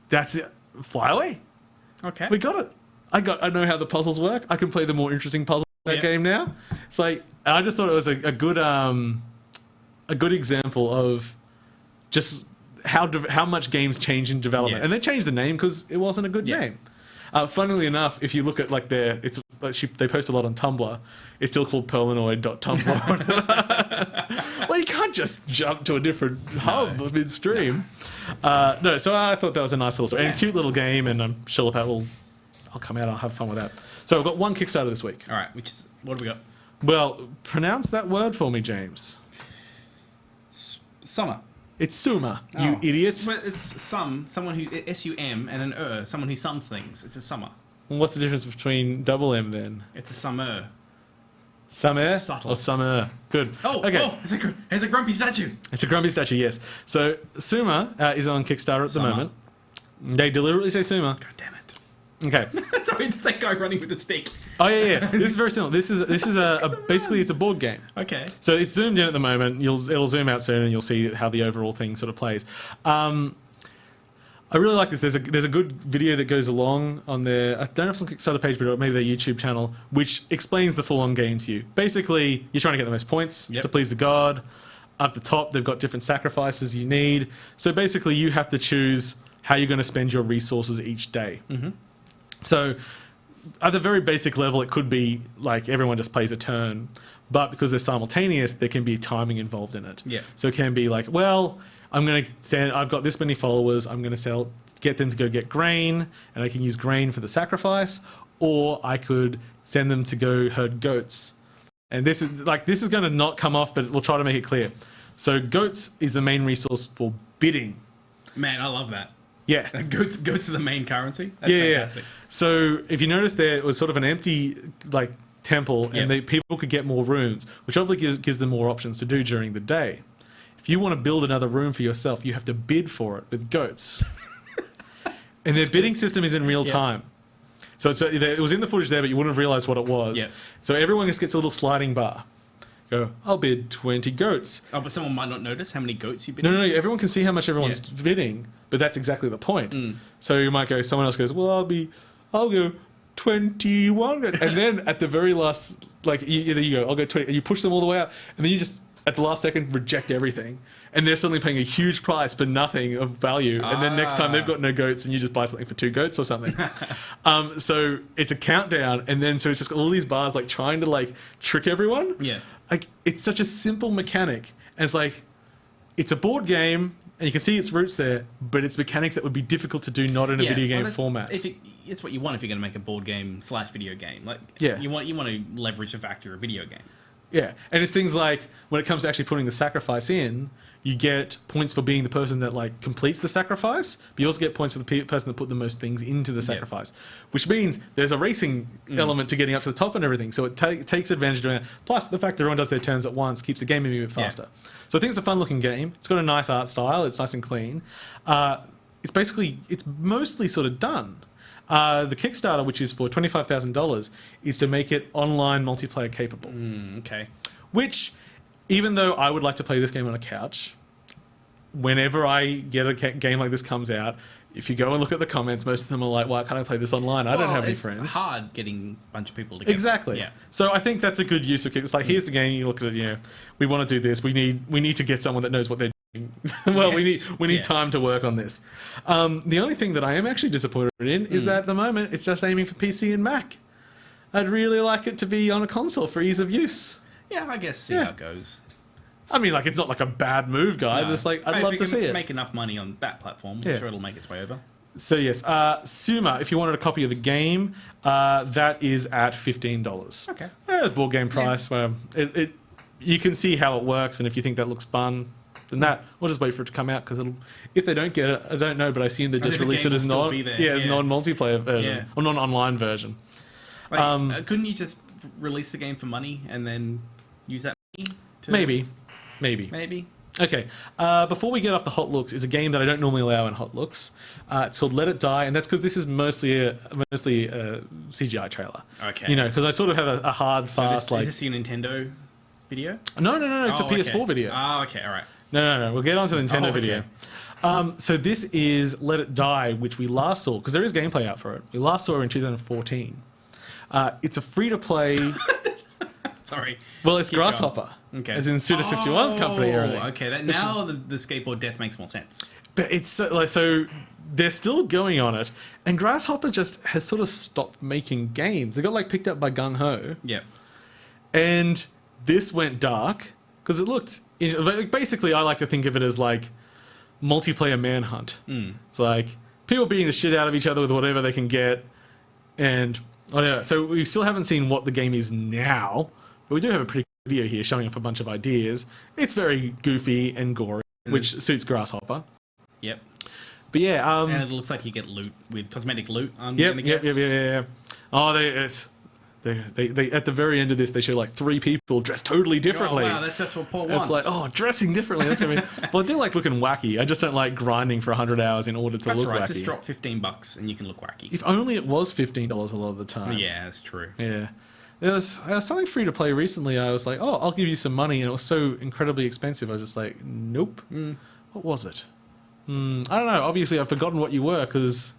That's it. Fly away. Okay. We got it. I know how the puzzles work. I can play the more interesting puzzles in that game now. It's like, I just thought it was a good example of just how much games change in development, and they changed the name because it wasn't a good name. Funnily enough, if you look at like they post a lot on Tumblr. It's still called Perlanoid.tumblr. Well, you can't just jump to a different hub midstream. No, so I thought that was a nice little story and a cute little game, and I'm sure that I'll come out. I'll have fun with that. So I've got one Kickstarter this week. All right, what do we got? Well, pronounce that word for me, James. Summer. It's Suma, you idiot. But it's someone who S-U-M and an someone who sums things. It's a summer. Well, what's the difference between double M then? It's a summer. Summer Subtle. or summer? Good. Okay. It's a grumpy statue. It's a grumpy statue, yes. So Suma is on Kickstarter at the moment. They deliberately say Suma. God damn it. Okay. Sorry, it's that guy running with a stick. Oh yeah. This is very simple. This is basically it's a board game. Okay. So it's zoomed in at the moment. It'll zoom out soon, and you'll see how the overall thing sort of plays. I really like this. There's a good video that goes along on their, I don't know if it's on Kickstarter page, but maybe their YouTube channel, which explains the full-on game to you. Basically, you're trying to get the most points to please the god. At the top, they've got different sacrifices you need. So basically, you have to choose how you're going to spend your resources each day. Mm-hmm. So at the very basic level, it could be like everyone just plays a turn, but because they're simultaneous, there can be timing involved in it. Yeah. So it can be like, well, I've got this many followers, I'm going to get them to go get grain, and I can use grain for the sacrifice, or I could send them to go herd goats. And this is going to not come off, but we'll try to make it clear. So goats is the main resource for bidding. Man, I love that. Yeah. Goats are the main currency? That's fantastic. So if you notice there was sort of an empty temple, and people could get more rooms, which obviously gives them more options to do during the day. If you want to build another room for yourself, you have to bid for it with goats. And their bidding system is in real time. So it was in the footage there, but you wouldn't have realized what it was. Yeah. So everyone just gets a little sliding bar. Go, I'll bid 20 goats. Oh, but someone might not notice how many goats you bid. No, everyone can see how much everyone's bidding, but that's exactly the point. So you might go, someone else goes, well, I'll go 21 goats. And then at the very last, you go, I'll go 20, and you push them all the way out, and then you just, at the last second, reject everything. And they're suddenly paying a huge price for nothing of value. And then next time they've got no goats, and you just buy something for 2 goats or something. So it's a countdown, and then so it's just all these bars trying to trick everyone. Yeah. It's such a simple mechanic, and it's a board game, and you can see its roots there, but it's mechanics that would be difficult to do not in a video game format. It's what you want if you're going to make a board game / video game. You want to leverage the factor of a video game. Yeah, and it's things like when it comes to actually putting the sacrifice in, you get points for being the person that completes the sacrifice, but you also get points for the person that put the most things into the sacrifice, which means there's a racing element to getting up to the top and everything. So it takes advantage of doing that. Plus, the fact that everyone does their turns at once keeps the game moving a bit faster. So I think it's a fun-looking game. It's got a nice art style. It's nice and clean. It's mostly sort of done. The Kickstarter, which is for $25,000, is to make it online multiplayer capable. Okay. Which, even though I would like to play this game on a couch, whenever I get a game like this comes out, if you go and look at the comments, most of them are like, why can't I play this online? I don't have any friends. It's hard getting a bunch of people together. Exactly. Yeah. So I think that's a good use of Kickstarter. It's like, here's the game, you look at it, we want to do this. We need to get someone that knows what they're doing. Well, Yes. we need time to work on this. The only thing that I am actually disappointed in is that at the moment, it's just aiming for PC and Mac. I'd really like it to be on a console for ease of use. Yeah, I guess see how it goes. I mean, like, it's not like a bad move, guys. No. It's like, I'd Hey, love if to you see can it. make enough money on that platform, Yeah. I'm sure it'll make its way over. So yes, Suma, if you wanted a copy of the game, that is at $15. Okay. Board game price. Where you can see how it works, and if you think that looks fun, then we'll just wait for it to come out, because if they don't get it, I don't know, but I assume they just think the release game it as will still be there. as Yeah. non-multiplayer version Yeah. or non-online version. Like, couldn't you just release the game for money and then use that money to... Maybe. Maybe. Okay, before we get off the Hot Looks, is a game that I don't normally allow in Hot Looks. It's called Let It Die, and that's because this is mostly a CGI trailer. Okay. Because I sort of have a hard, fast, Is this your Nintendo video? No, it's a PS4 okay. video. Oh, okay, all right. No, we'll get on to the Nintendo okay. video. So this is Let It Die, which we last saw, because there is gameplay out for it. We last saw it in 2014. It's a free-to-play... Sorry. Well, it's Keep Grasshopper. going. Okay. As in Suda51's company. Okay. Now the skateboard death makes more sense. But it's so they're still going on it, and Grasshopper just has sort of stopped making games. They got picked up by Gung Ho, Yep. and this went dark because it looked. Basically, I like to think of it as like multiplayer manhunt. It's like people beating the shit out of each other with whatever they can get, and so we still haven't seen what the game is now, but we do have a pretty good video here showing off a bunch of ideas. It's very goofy and gory, which suits Grasshopper. Yep. But yeah, And it looks like you get loot with cosmetic loot. I'm Yep. gonna guess. Oh, they at the very end of this, they show like 3 people dressed totally differently. Oh, wow, that's just what Paul wants. It's like, dressing differently. That's what I mean. Well, I do like looking wacky. I just don't like grinding for 100 hours in order to that's look right. wacky. Just drop $15 and you can look wacky. If only it was $15 a lot of the time. Yeah, that's true. Yeah. There was something free to play recently. I was like, I'll give you some money, and it was so incredibly expensive. I was just like, nope. What was it? I don't know. Obviously, I've forgotten what you were because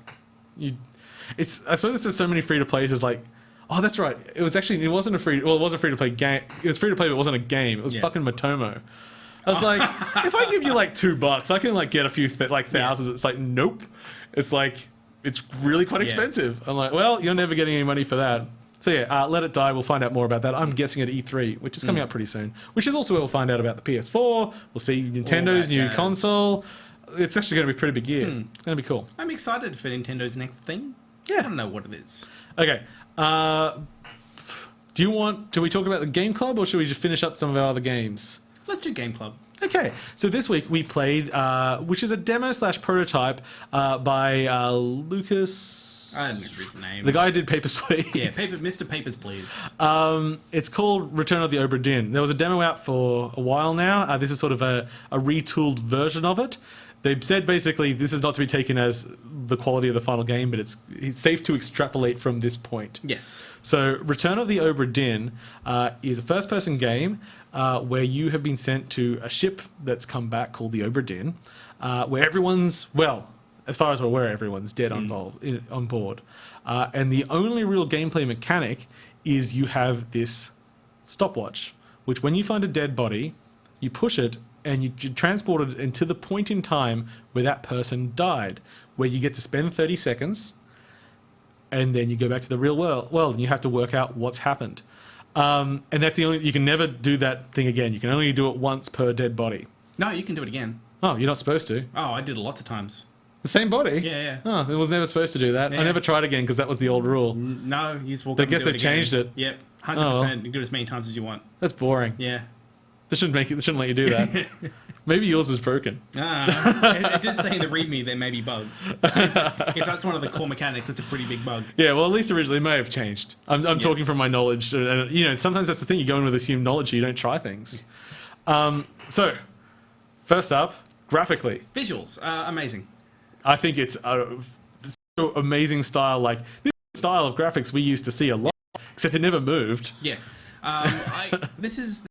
I suppose there's so many free to plays. Is like, that's right. It wasn't a free. Well, it was a free to play game. It was free to play, but it wasn't a game. It was fucking Matomo. I was like, if I give you like $2, I can like get a few thousands. It's like, nope. It's like it's really quite expensive. I'm like, well, you're never getting any money for that. So yeah, Let It Die. We'll find out more about that. I'm guessing at E3, which is coming up pretty soon. Which is also where we'll find out about the PS4. We'll see Nintendo's new console. It's actually going to be a pretty big year. It's going to be cool. I'm excited for Nintendo's next thing. Yeah. I don't know what it is. Okay. Do we talk about the Game Club, or should we just finish up some of our other games? Let's do Game Club. Okay, so this week we played, which is a demo/prototype by Lucas. I don't remember his name. The guy who did Papers, Please. Yeah, Mr. Papers, Please. It's called Return of the Obra Dinn. There was a demo out for a while now. This is sort of a retooled version of it. They've said basically this is not to be taken as the quality of the final game, but it's safe to extrapolate from this point. Yes. So Return of the Obra Dinn is a first-person game where you have been sent to a ship that's come back called the Obra Dinn, where everyone's, well, as far as we're aware, everyone's dead on board. And the only real gameplay mechanic is you have this stopwatch, which when you find a dead body, you push it and you transport it into the point in time where that person died, where you get to spend 30 seconds and then you go back to the real world and you have to work out what's happened. And that's the only, you can never do that thing again. You can only do it once per dead body. No, you can do it again. Oh, you're not supposed to. Oh, I did it lots of times. The same body? Yeah. Oh, it was never supposed to do that. Yeah. I never tried again because that was the old rule. No, you just walk I up and guess do it they've again. changed it. Yep, 100%. Oh, well. You can do it as many times as you want. That's boring. Yeah. They shouldn't let you do that. Maybe yours is broken. It did say in the README there may be bugs. It seems like if that's one of the core mechanics, it's a pretty big bug. Yeah, well, at least originally it may have changed. I'm talking from my knowledge. And, sometimes that's the thing. You go in with assumed knowledge, you don't try things. So, first up, graphically. Visuals, amazing. I think it's amazing style, like this style of graphics we used to see a lot, except it never moved. Yeah. This is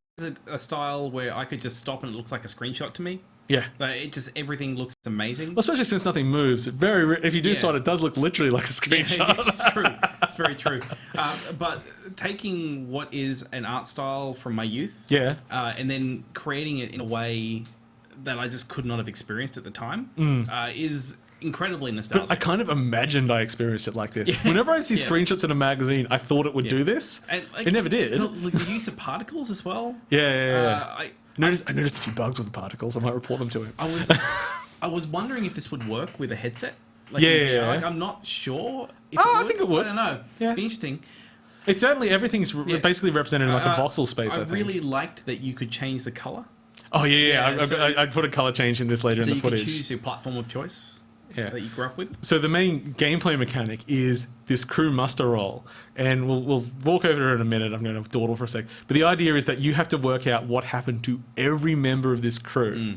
a style where I could just stop and it looks like a screenshot to me. Yeah. Like, everything looks amazing. Well, especially since nothing moves. If you do so, it does look literally like a screenshot. It's true. It's very true. But taking what is an art style from my youth, and then creating it in a way that I just could not have experienced at the time, is incredibly nostalgic. But I kind of imagined I experienced it like this. Whenever I see screenshots in a magazine, I thought it would do this. And, like, it never did. The use of particles as well. I noticed a few bugs with the particles. I might report them to him. I was wondering if this would work with a headset. Like, like, I'm not sure. I think it would. I don't know. Yeah. It'd be interesting. It's certainly everything's basically represented in like a voxel space. I think. Really liked that you could change the color. Oh I put a color change in this later in the footage. So you could choose your platform of choice. That you grew up with. So the main gameplay mechanic is this crew muster roll, and we'll walk over it in a minute. I'm going to dawdle for a sec, but the idea is that you have to work out what happened to every member of this crew.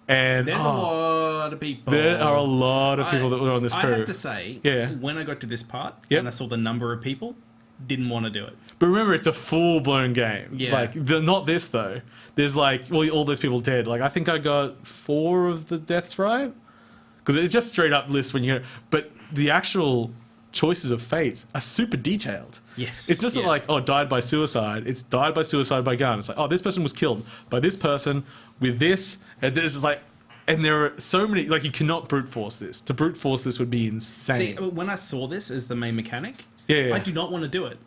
And there's a lot of people. There are a lot of people that were on this crew. I have to say, when I got to this part, and I saw the number of people, didn't want to do it. But remember, it's a full-blown game. Yeah. Like, not this, though. There's, like, all those people dead. Like, I think I got 4 of the deaths right. Because it just straight up lists when you... But the actual choices of fates are super detailed. Yes. It's just not like, died by suicide. It's died by suicide by gun. It's like, this person was killed by this person with this. And this is like... And there are so many... Like, you cannot brute force this. To brute force this would be insane. See, when I saw this as the main mechanic, I do not want to do it.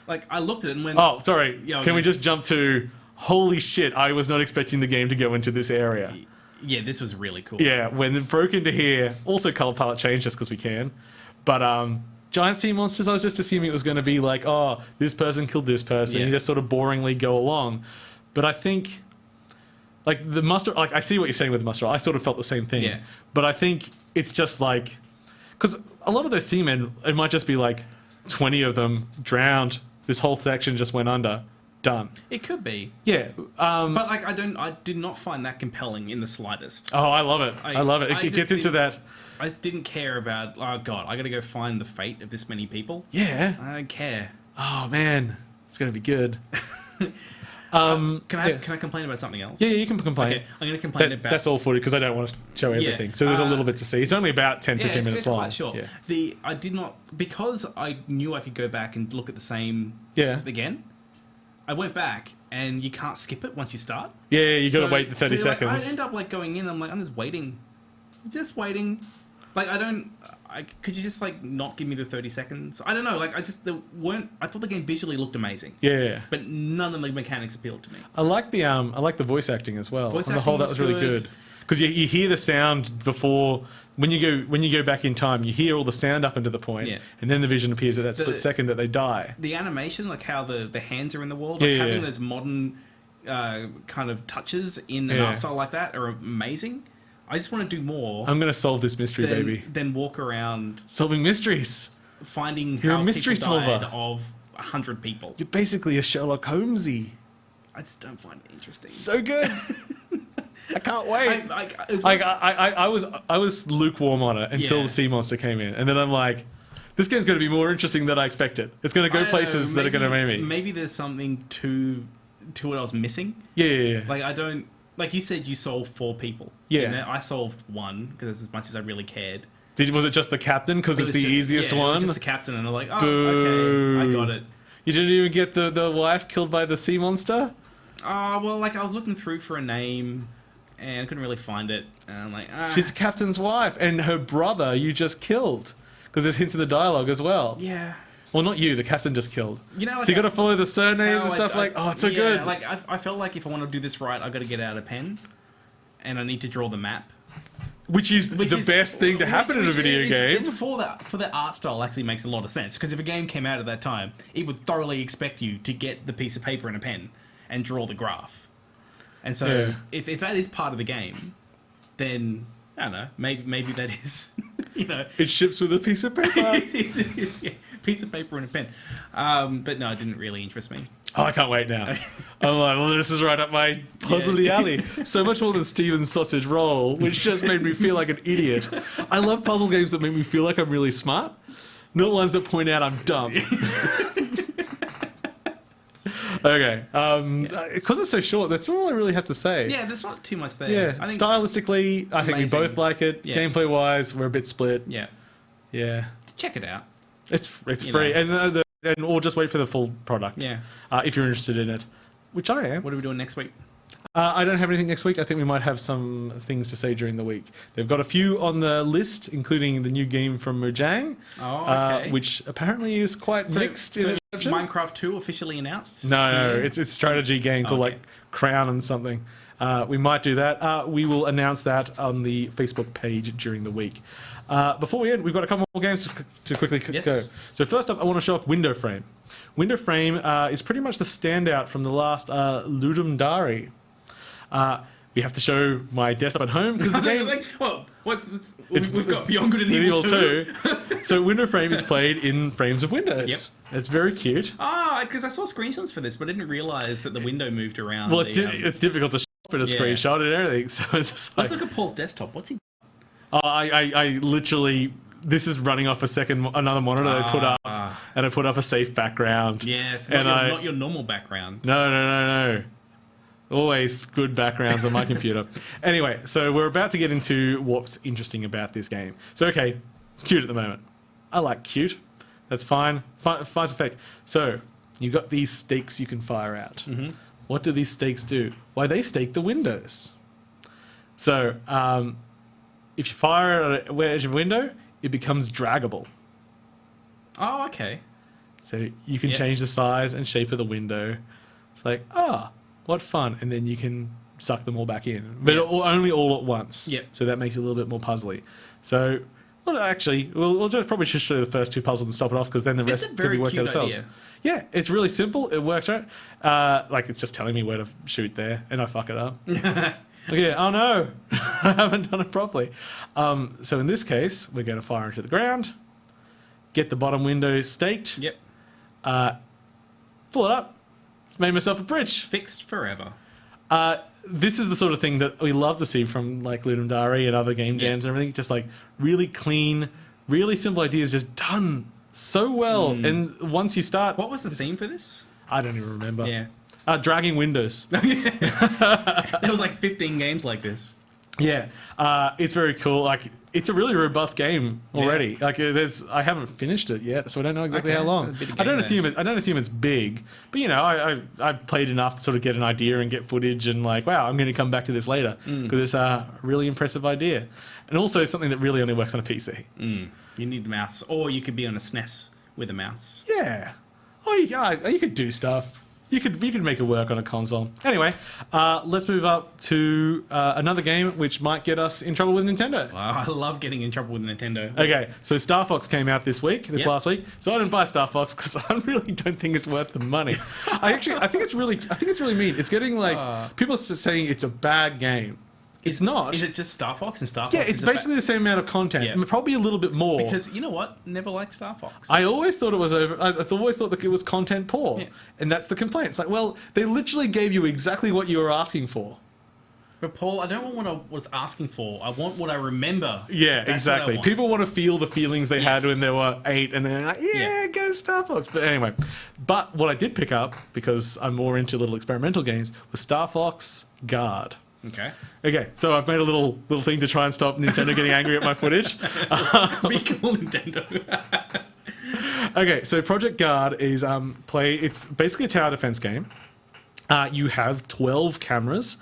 Like, I looked at it and went... Oh, sorry. Can we just jump to... Holy shit, I was not expecting the game to go into this area. Yeah, this was really cool. Yeah, when it broke into here, also color palette changed just because we can. But giant sea monsters, I was just assuming it was going to be like, this person killed this person. You just sort of boringly go along. But I think, like the muster, like I see what you're saying with the muster. I sort of felt the same thing. Yeah. But I think it's just like, because a lot of those seamen, it might just be like 20 of them drowned. This whole section just went under. Done. It could be. Yeah. But like I did not find that compelling in the slightest. Oh, I love it. I love it. It gets into that. I didn't care about, I got to go find the fate of this many people. Yeah. I don't care. Oh man, it's going to be good. Can I complain about something else? Yeah, you can complain. Okay, I'm going to complain about... That's all footage because I don't want to show everything. So there's a little bit to see. It's only about 10, 15 minutes long. Quite short. Yeah. I did not... Because I knew I could go back and look at the same again, I went back and you can't skip it once you start. Yeah, you got to wait the 30 seconds. I end up like going in, I'm just waiting. Just waiting. Like, could you just like not give me the 30 seconds? I don't know. Like, I thought the game visually looked amazing. Yeah. But none of the mechanics appealed to me. I like the voice acting as well. On the whole, that was really good. Because you hear the sound before when you go back in time, you hear all the sound up into the point, and then the vision appears at that split second that they die. The animation, like how the hands are in the wall, like having those modern kind of touches in an art style like that are amazing. I just want to do more. I'm going to solve this mystery, baby. Then walk around solving mysteries, finding You're how a mystery people died solver. Of 100 people. You're basically a Sherlock Holmesy. I just don't find it interesting. So good. I can't wait. I was lukewarm on it until the sea monster came in, and then I'm like, this game's going to be more interesting than I expected. It's going to go places that are going to make me. Maybe there's something to what I was missing. Yeah. Like I don't. Like you said, you solved 4 people. Yeah. I solved 1 because as much as I really cared. Was it just the captain? Because it's the easiest one. It was just the captain, and I'm like, okay, I got it. You didn't even get the wife killed by the sea monster? Oh, well, like I was looking through for a name, and I couldn't really find it. And I'm like, she's the captain's wife, and her brother you just killed. Because there's hints in the dialogue as well. Yeah. Well, not you. The captain just killed. Like so you got to follow the surname and stuff it's so good. Like I felt like if I want to do this right, I got to get out a pen, and I need to draw the map. Which is the best thing to happen in a video game. It's for the art style actually makes a lot of sense because if a game came out at that time, it would thoroughly expect you to get the piece of paper and a pen and draw the graph. And so if that is part of the game, then I don't know. Maybe that is. It ships with a piece of paper. Piece of paper and a pen. But no, it didn't really interest me. Oh, I can't wait now. I'm like, well, this is right up my puzzly alley. So much more than Steven's Sausage Roll, which just made me feel like an idiot. I love puzzle games that make me feel like I'm really smart, not ones that point out I'm dumb. Okay, because it's so short, that's all I really have to say. Yeah, there's not too much there. Yeah, I think stylistically, I think we amazing. both like it. Yeah. Gameplay-wise, we're a bit split. Yeah. Yeah, Check it out. it's You free, know. and or just wait for the full product. Yeah. If you're interested in it, which I am. What are we doing next week? I don't have anything next week. I think we might have some things to say during the week. They've got a few on the list, including the new game from Mojang, which apparently is quite mixed in reception. Minecraft 2 officially announced? No, it's a strategy game called like Crown and something. We might do that. We will announce that on the Facebook page during the week. Before we end, we've got a couple more games to quickly go. So first up, I want to show off Window Frame. Window Frame is pretty much the standout from the last Ludum Dare. We have to show my desktop at home because the game... we've got Beyond Good and Evil 2. So Window Frame is played in frames of windows. Yep. It's very cute. Because I saw screenshots for this, but I didn't realise that the window moved around. Well, it's difficult to put a screenshot and everything. So it's just like... Let's look at Paul's desktop. What's he... I literally... This is running off another monitor I put up, and I put up a safe background. Yes, and not your normal background. No. Always good backgrounds on my computer. Anyway, so we're about to get into what's interesting about this game. So, okay, it's cute at the moment. I like cute. That's fine. Fine effect. So, you've got these stakes you can fire out. Mm-hmm. What do these stakes do? Why, they stake the windows. So, if you fire at a wedge of window, it becomes draggable. Oh, okay. So you can change the size and shape of the window. It's like, what fun. And then you can suck them all back in. But only all at once. Yep. So that makes it a little bit more puzzly. So, well, actually, we'll probably just show the first two puzzles and stop it off because then the rest can be worked out ourselves. Idea. Yeah, it's really simple. It works, right? Like, it's just telling me where to shoot there, and I fuck it up. Okay, oh no, I haven't done it properly. So in this case, we're going to fire into the ground, get the bottom window staked. Yep. Pull it up. It's made myself a bridge. Fixed forever. This is the sort of thing that we love to see from like Ludum Dare and other game jams and everything. Just like really clean, really simple ideas just done so well. And once you start... What was the theme for this? I don't even remember. Yeah. Dragging windows. There was like 15 games like this. Yeah, it's very cool. Like, it's a really robust game already. Yeah. Like, I haven't finished it yet, so I don't know exactly how long. I don't assume it's big, but you know, I played enough to sort of get an idea and get footage and like, wow, I'm going to come back to this later because it's a really impressive idea, and also something that really only works on a PC. You need the mouse, or you could be on a SNES with a mouse. Yeah, you could do stuff. You could make it work on a console. Anyway, let's move up to another game which might get us in trouble with Nintendo. Wow, I love getting in trouble with Nintendo. Okay, so Star Fox came out this last week. So I didn't buy Star Fox because I really don't think it's worth the money. I think it's really mean. It's getting like people are saying it's a bad game. It's not. Is it just Star Fox and Star Fox? Yeah, it's basically the same amount of content, probably a little bit more. Because you know what? Never liked Star Fox. I always thought it was I always thought that it was content poor, and that's the complaint. It's like, well, they literally gave you exactly what you were asking for. But Paul, I don't want what I was asking for. I want what I remember. Yeah, exactly. People want to feel the feelings they had when they were 8, and they're like, go Star Fox. But anyway, what I did pick up, because I'm more into little experimental games, was Star Fox Guard. Okay, so I've made a little thing to try and stop Nintendo getting angry at my footage. Be cool, Nintendo. Okay, so Project Guard is it's basically a tower defense game. You have 12 cameras,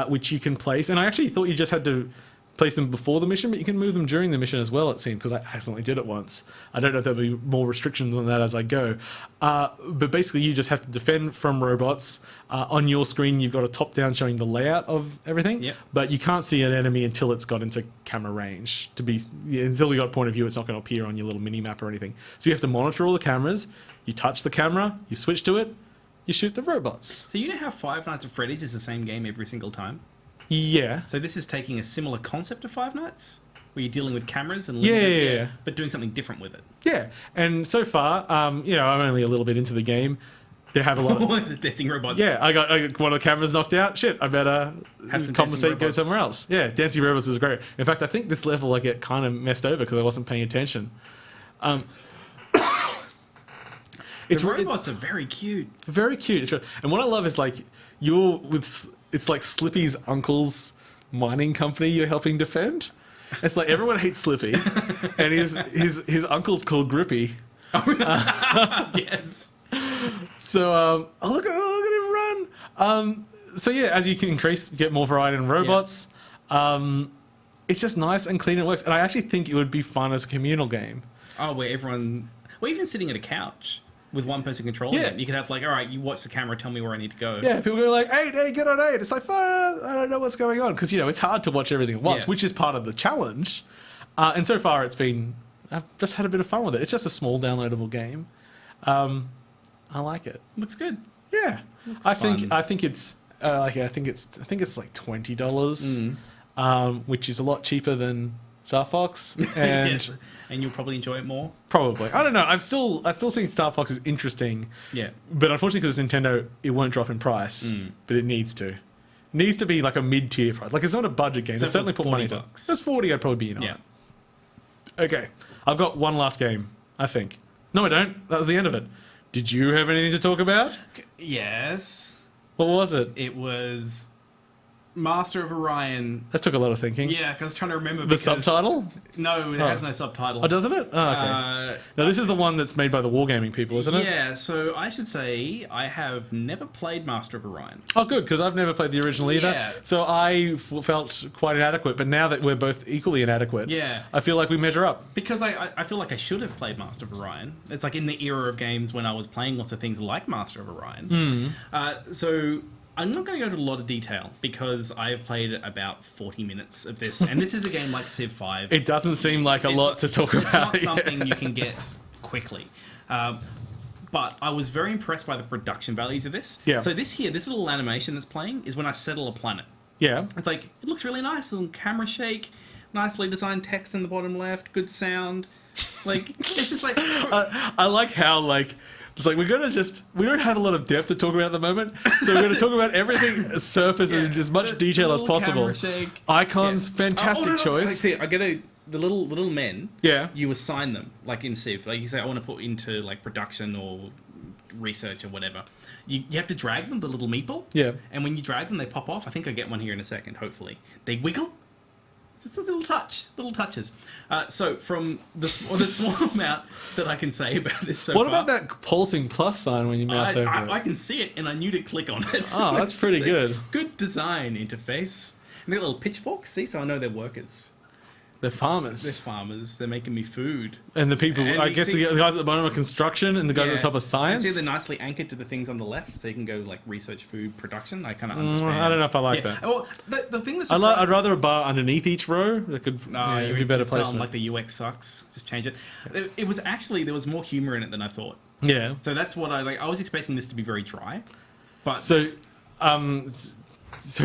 which you can place, and I actually thought you just had to place them before the mission, but you can move them during the mission as well, it seemed, because I accidentally did it once. I don't know if there'll be more restrictions on that as I go. But basically, you just have to defend from robots. On your screen, you've got a top-down showing the layout of everything, but you can't see an enemy until it's got into camera range. Until you got point of view, it's not going to appear on your little mini-map or anything. So you have to monitor all the cameras, you touch the camera, you switch to it, you shoot the robots. So you know how Five Nights at Freddy's is the same game every single time? Yeah. So this is taking a similar concept to Five Nights, where you're dealing with cameras and but doing something different with it. Yeah, and so far, I'm only a little bit into the game. They have a lot of... What's the dancing robots? Yeah, I got one of the cameras knocked out. Shit, I better Have some compensate, dancing go robots. somewhere else. Yeah, Dancing Robots is great. In fact, I think this level I get kind of messed over because I wasn't paying attention. The robots are very cute. Very cute. It's really, and what I love is like you're with... It's like Slippy's uncle's mining company you're helping defend. It's like everyone hates Slippy, and his uncle's called Grippy. Yes. So look at him run. So yeah, as you can get more variety in robots, it's just nice and clean and works. And I actually think it would be fun as a communal game. Oh, where everyone, well, even sitting at a couch with one person controlling Yeah. it, you could have like, all right, you watch the camera, tell me where I need to go. Yeah, people go like, hey, get on 8. It's like, I don't know what's going on. Because, it's hard to watch everything at once, Yeah. which is part of the challenge. And so far I've just had a bit of fun with it. It's just a small downloadable game. I like it. Looks good. Yeah. Looks I fun. think it's like $20, which is a lot cheaper than Star Fox. And Yes. And you'll probably enjoy it more. probably. I don't know. I still think Star Fox is interesting. Yeah. But unfortunately, because it's Nintendo, it won't drop in price. But it needs to. It needs to be like a mid-tier price. Like, it's not a budget game. So They if certainly it's put money into it. $40. If it's 40, I'd probably be in on Yeah. it. Okay. I've got one last game, I think. No, I don't. That was the end of it. Did you have anything to talk about? Yes. What was it? It was Master of Orion. That took a lot of thinking. Yeah, 'cause I was trying to remember. The because- subtitle? No, it has no subtitle. Oh, doesn't it? Oh, okay. Now, this is the one that's made by the Wargaming people, isn't it? Yeah, so I should say I have never played Master of Orion. Oh, good, because I've never played the original either. Yeah. So I felt quite inadequate, but now that we're both equally inadequate, Yeah. I feel like we measure up. Because I feel like I should have played Master of Orion. It's like in the era of games when I was playing lots of things like Master of Orion. So I'm not going to go into a lot of detail because I've played about 40 minutes of this. And this is a game like Civ 5. It doesn't seem like a lot to talk about. It's not something you can get quickly. But I was very impressed by the production values of this. Yeah. So this little animation that's playing is when I settle a planet. Yeah. It's like, it looks really nice. Little camera shake, nicely designed text in the bottom left, good sound. Like, it's just like... I like how, like... It's like, we don't have a lot of depth to talk about at the moment, so we're going to talk about everything surface in as much detail as little possible. camera shake. Icons, fantastic choice. Like, see, I get the little men. Yeah. You assign them, like in Civ. Like you say, I want to put into like production or research or whatever. You have to drag them, the little meeple. Yeah. And when you drag them, they pop off. I think I get one here in a second, hopefully. They wiggle. Just a little touches. So from the small amount that I can say about this so What far, about that pulsing plus sign when you mouse over I it? can see it, and I knew to click on it. Oh, that's pretty It's a good. Good design interface. And they got little pitchforks, see, so I know they're workers. They're They're farmers. farmers. They're making me food. And the people, And I you guess see- the guys at the bottom are construction and the guys at the top are science. See, they're nicely anchored to the things on the left, so you can go like research food production. I kind of understand. I don't know if I like that. Well, the thing that's I'd rather a bar underneath each row. That could no, it'd you be better just tell them, placement. like the UX sucks. Just change it. It was actually there was more humor in it than I thought. Yeah. So that's what I like. I was expecting this to be very dry, but So,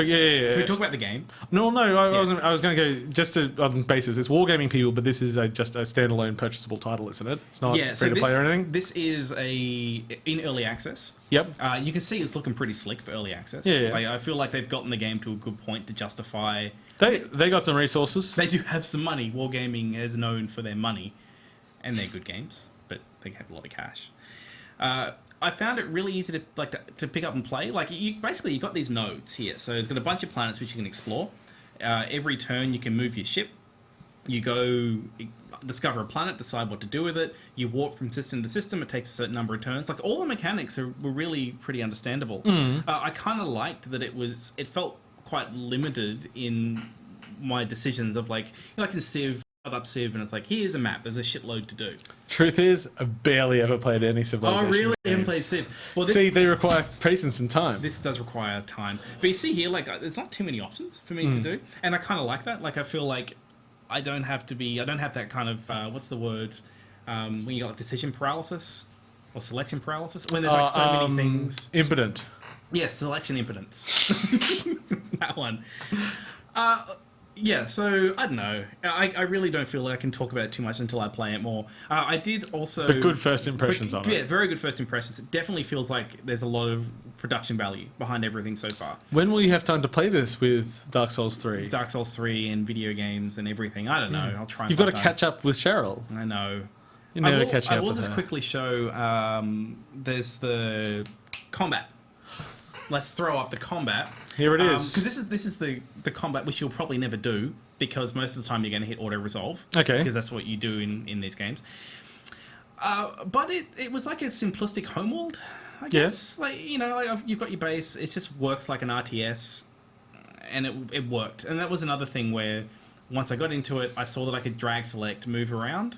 yeah. Should we talk about the game? No, I wasn't. I was going to go just on basis. It's Wargaming people, but this is just a standalone purchasable title, isn't it? It's not free to play or anything. This is in early access. Yep. You can see it's looking pretty slick for early access. Yeah. Like, I feel like they've gotten the game to a good point to justify. They got some resources. They do have some money. Wargaming is known for their money, and they're good games, but they have a lot of cash. I found it really easy to pick up and play. Like you got these nodes here, so it's got a bunch of planets which you can explore. Every turn you can move your ship. You go discover a planet, decide what to do with it. You warp from system to system. It takes a certain number of turns. Like all the mechanics were really pretty understandable. I kind of liked that it felt quite limited in my decisions of like in Civ. Up Civ and it's like here's a map. There's a shitload to do. Truth is, I've barely ever played any Civilization. Oh really? You haven't games. played Civ? Well, See, they require patience and time. This does require time. But you see here, like, there's not too many options for me to do. And I kind of like that. Like, I feel like I don't have that kind of, what's the word? When you got decision paralysis or selection paralysis? When there's like so many things. Impotent. Yes, selection impotence. That one. Yeah, so I don't know. I really don't feel like I can talk about it too much until I play it more. I did also... But good first impressions on it. Yeah, very good first impressions. It definitely feels like there's a lot of production value behind everything so far. When will you have time to play this with Dark Souls 3? Dark Souls 3 and video games and everything. I don't know. I'll try and You've got to find catch up with Cheryl. time. I know. You never catch up I will with just her. quickly show... there's the combat. Let's throw up the combat. Here it is. Because this is the combat which you'll probably never do, because most of the time you're going to hit auto-resolve. Okay. Because that's what you do in these games. But it was like a simplistic homeworld, I guess. Like, you know, like you've got your base. It just works like an RTS. And it worked. And that was another thing where once I got into it, I saw that I could drag, select, move around.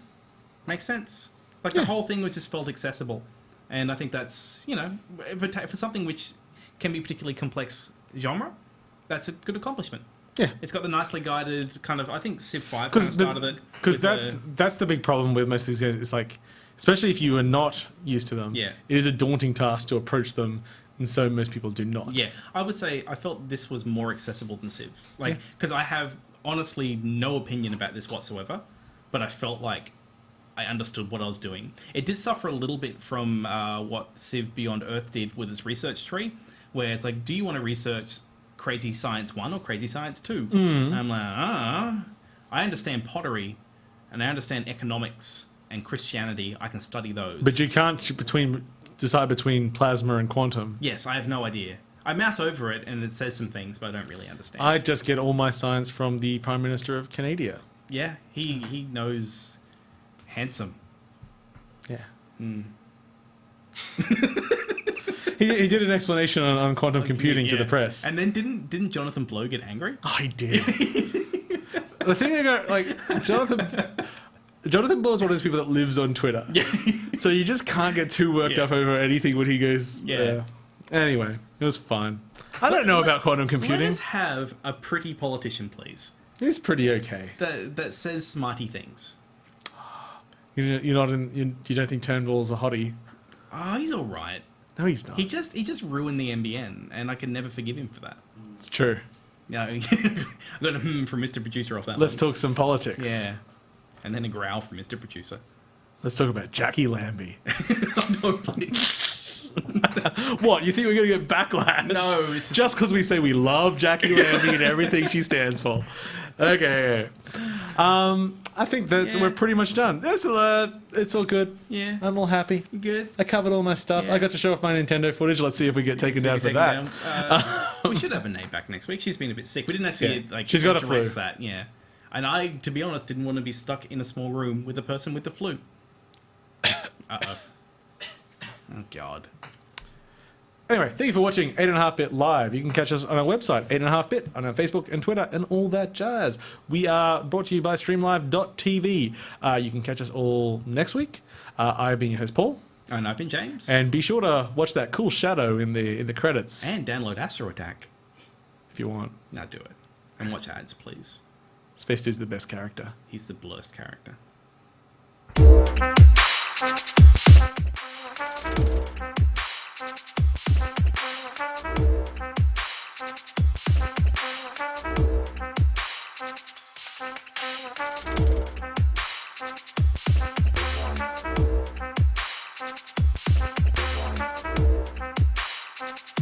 Makes sense. Like the whole thing was just felt accessible. And I think that's, you know, for something which can be particularly complex genre, that's a good accomplishment. Yeah. It's got the nicely guided kind of, I think Civ 5 kind of started it. Because that's the big problem with most of these games. It's like, especially if you are not used to them, Yeah. it is a daunting task to approach them, and so most people do not. Yeah, I would say I felt this was more accessible than Civ. Like, because I have honestly no opinion about this whatsoever, but I felt like I understood what I was doing. It did suffer a little bit from what Civ Beyond Earth did with its research tree, where it's like, do you want to research Crazy Science 1 or Crazy Science 2? And I'm like, I understand pottery, and I understand economics and Christianity. I can study those. But you can't decide between plasma and quantum. Yes, I have no idea. I mouse over it, and it says some things, but I don't really understand. I just get all my science from the Prime Minister of Canada. Yeah, he knows handsome. Yeah. He did an explanation on quantum computing to the press. And then didn't Jonathan Blow get angry? Oh, he did. The thing I got, like, Jonathan Blow is one of those people that lives on Twitter. Yeah. So you just can't get too worked up over anything when he goes. Yeah. Anyway, it was fine. I don't know about quantum Let computing. us have a pretty politician, please. It's pretty okay. That says smarty things. You're not in. You don't think Turnbull's a hottie? Oh, he's all right. No, he's not. He just ruined the NBN, and I can never forgive him for that. It's true. Yeah, I got a from Mr. Producer off that. Let's one. talk some politics. Yeah, and then a growl from Mr. Producer. Let's talk about Jackie Lambie. No, please. What? You think we're going to get backlash? No, it's just because we say we love Jackie Lambie and everything she stands for. Okay. I think that we're pretty much done. It's all good. Yeah. I'm all happy. You good? I covered all my stuff. Yeah. I got to show off my Nintendo footage. Let's see if we get taken down for that. We should have Anais back next week. She's been a bit sick. We didn't actually She's got a address flu. that. Yeah. And I, to be honest, didn't want to be stuck in a small room with a person with the flu. Uh-oh. Oh, God. Anyway, thank you for watching 8.5-Bit Live. You can catch us on our website, 8.5-Bit, on our Facebook and Twitter, and all that jazz. We are brought to you by StreamLive.tv. You can catch us all next week. I've been your host, Paul. And I've been James. And be sure to watch that cool shadow in the credits. And download Astro Attack. If you want. Now do it. And watch ads, please. Space Dude's the best character. He's the blurst character. Thank you.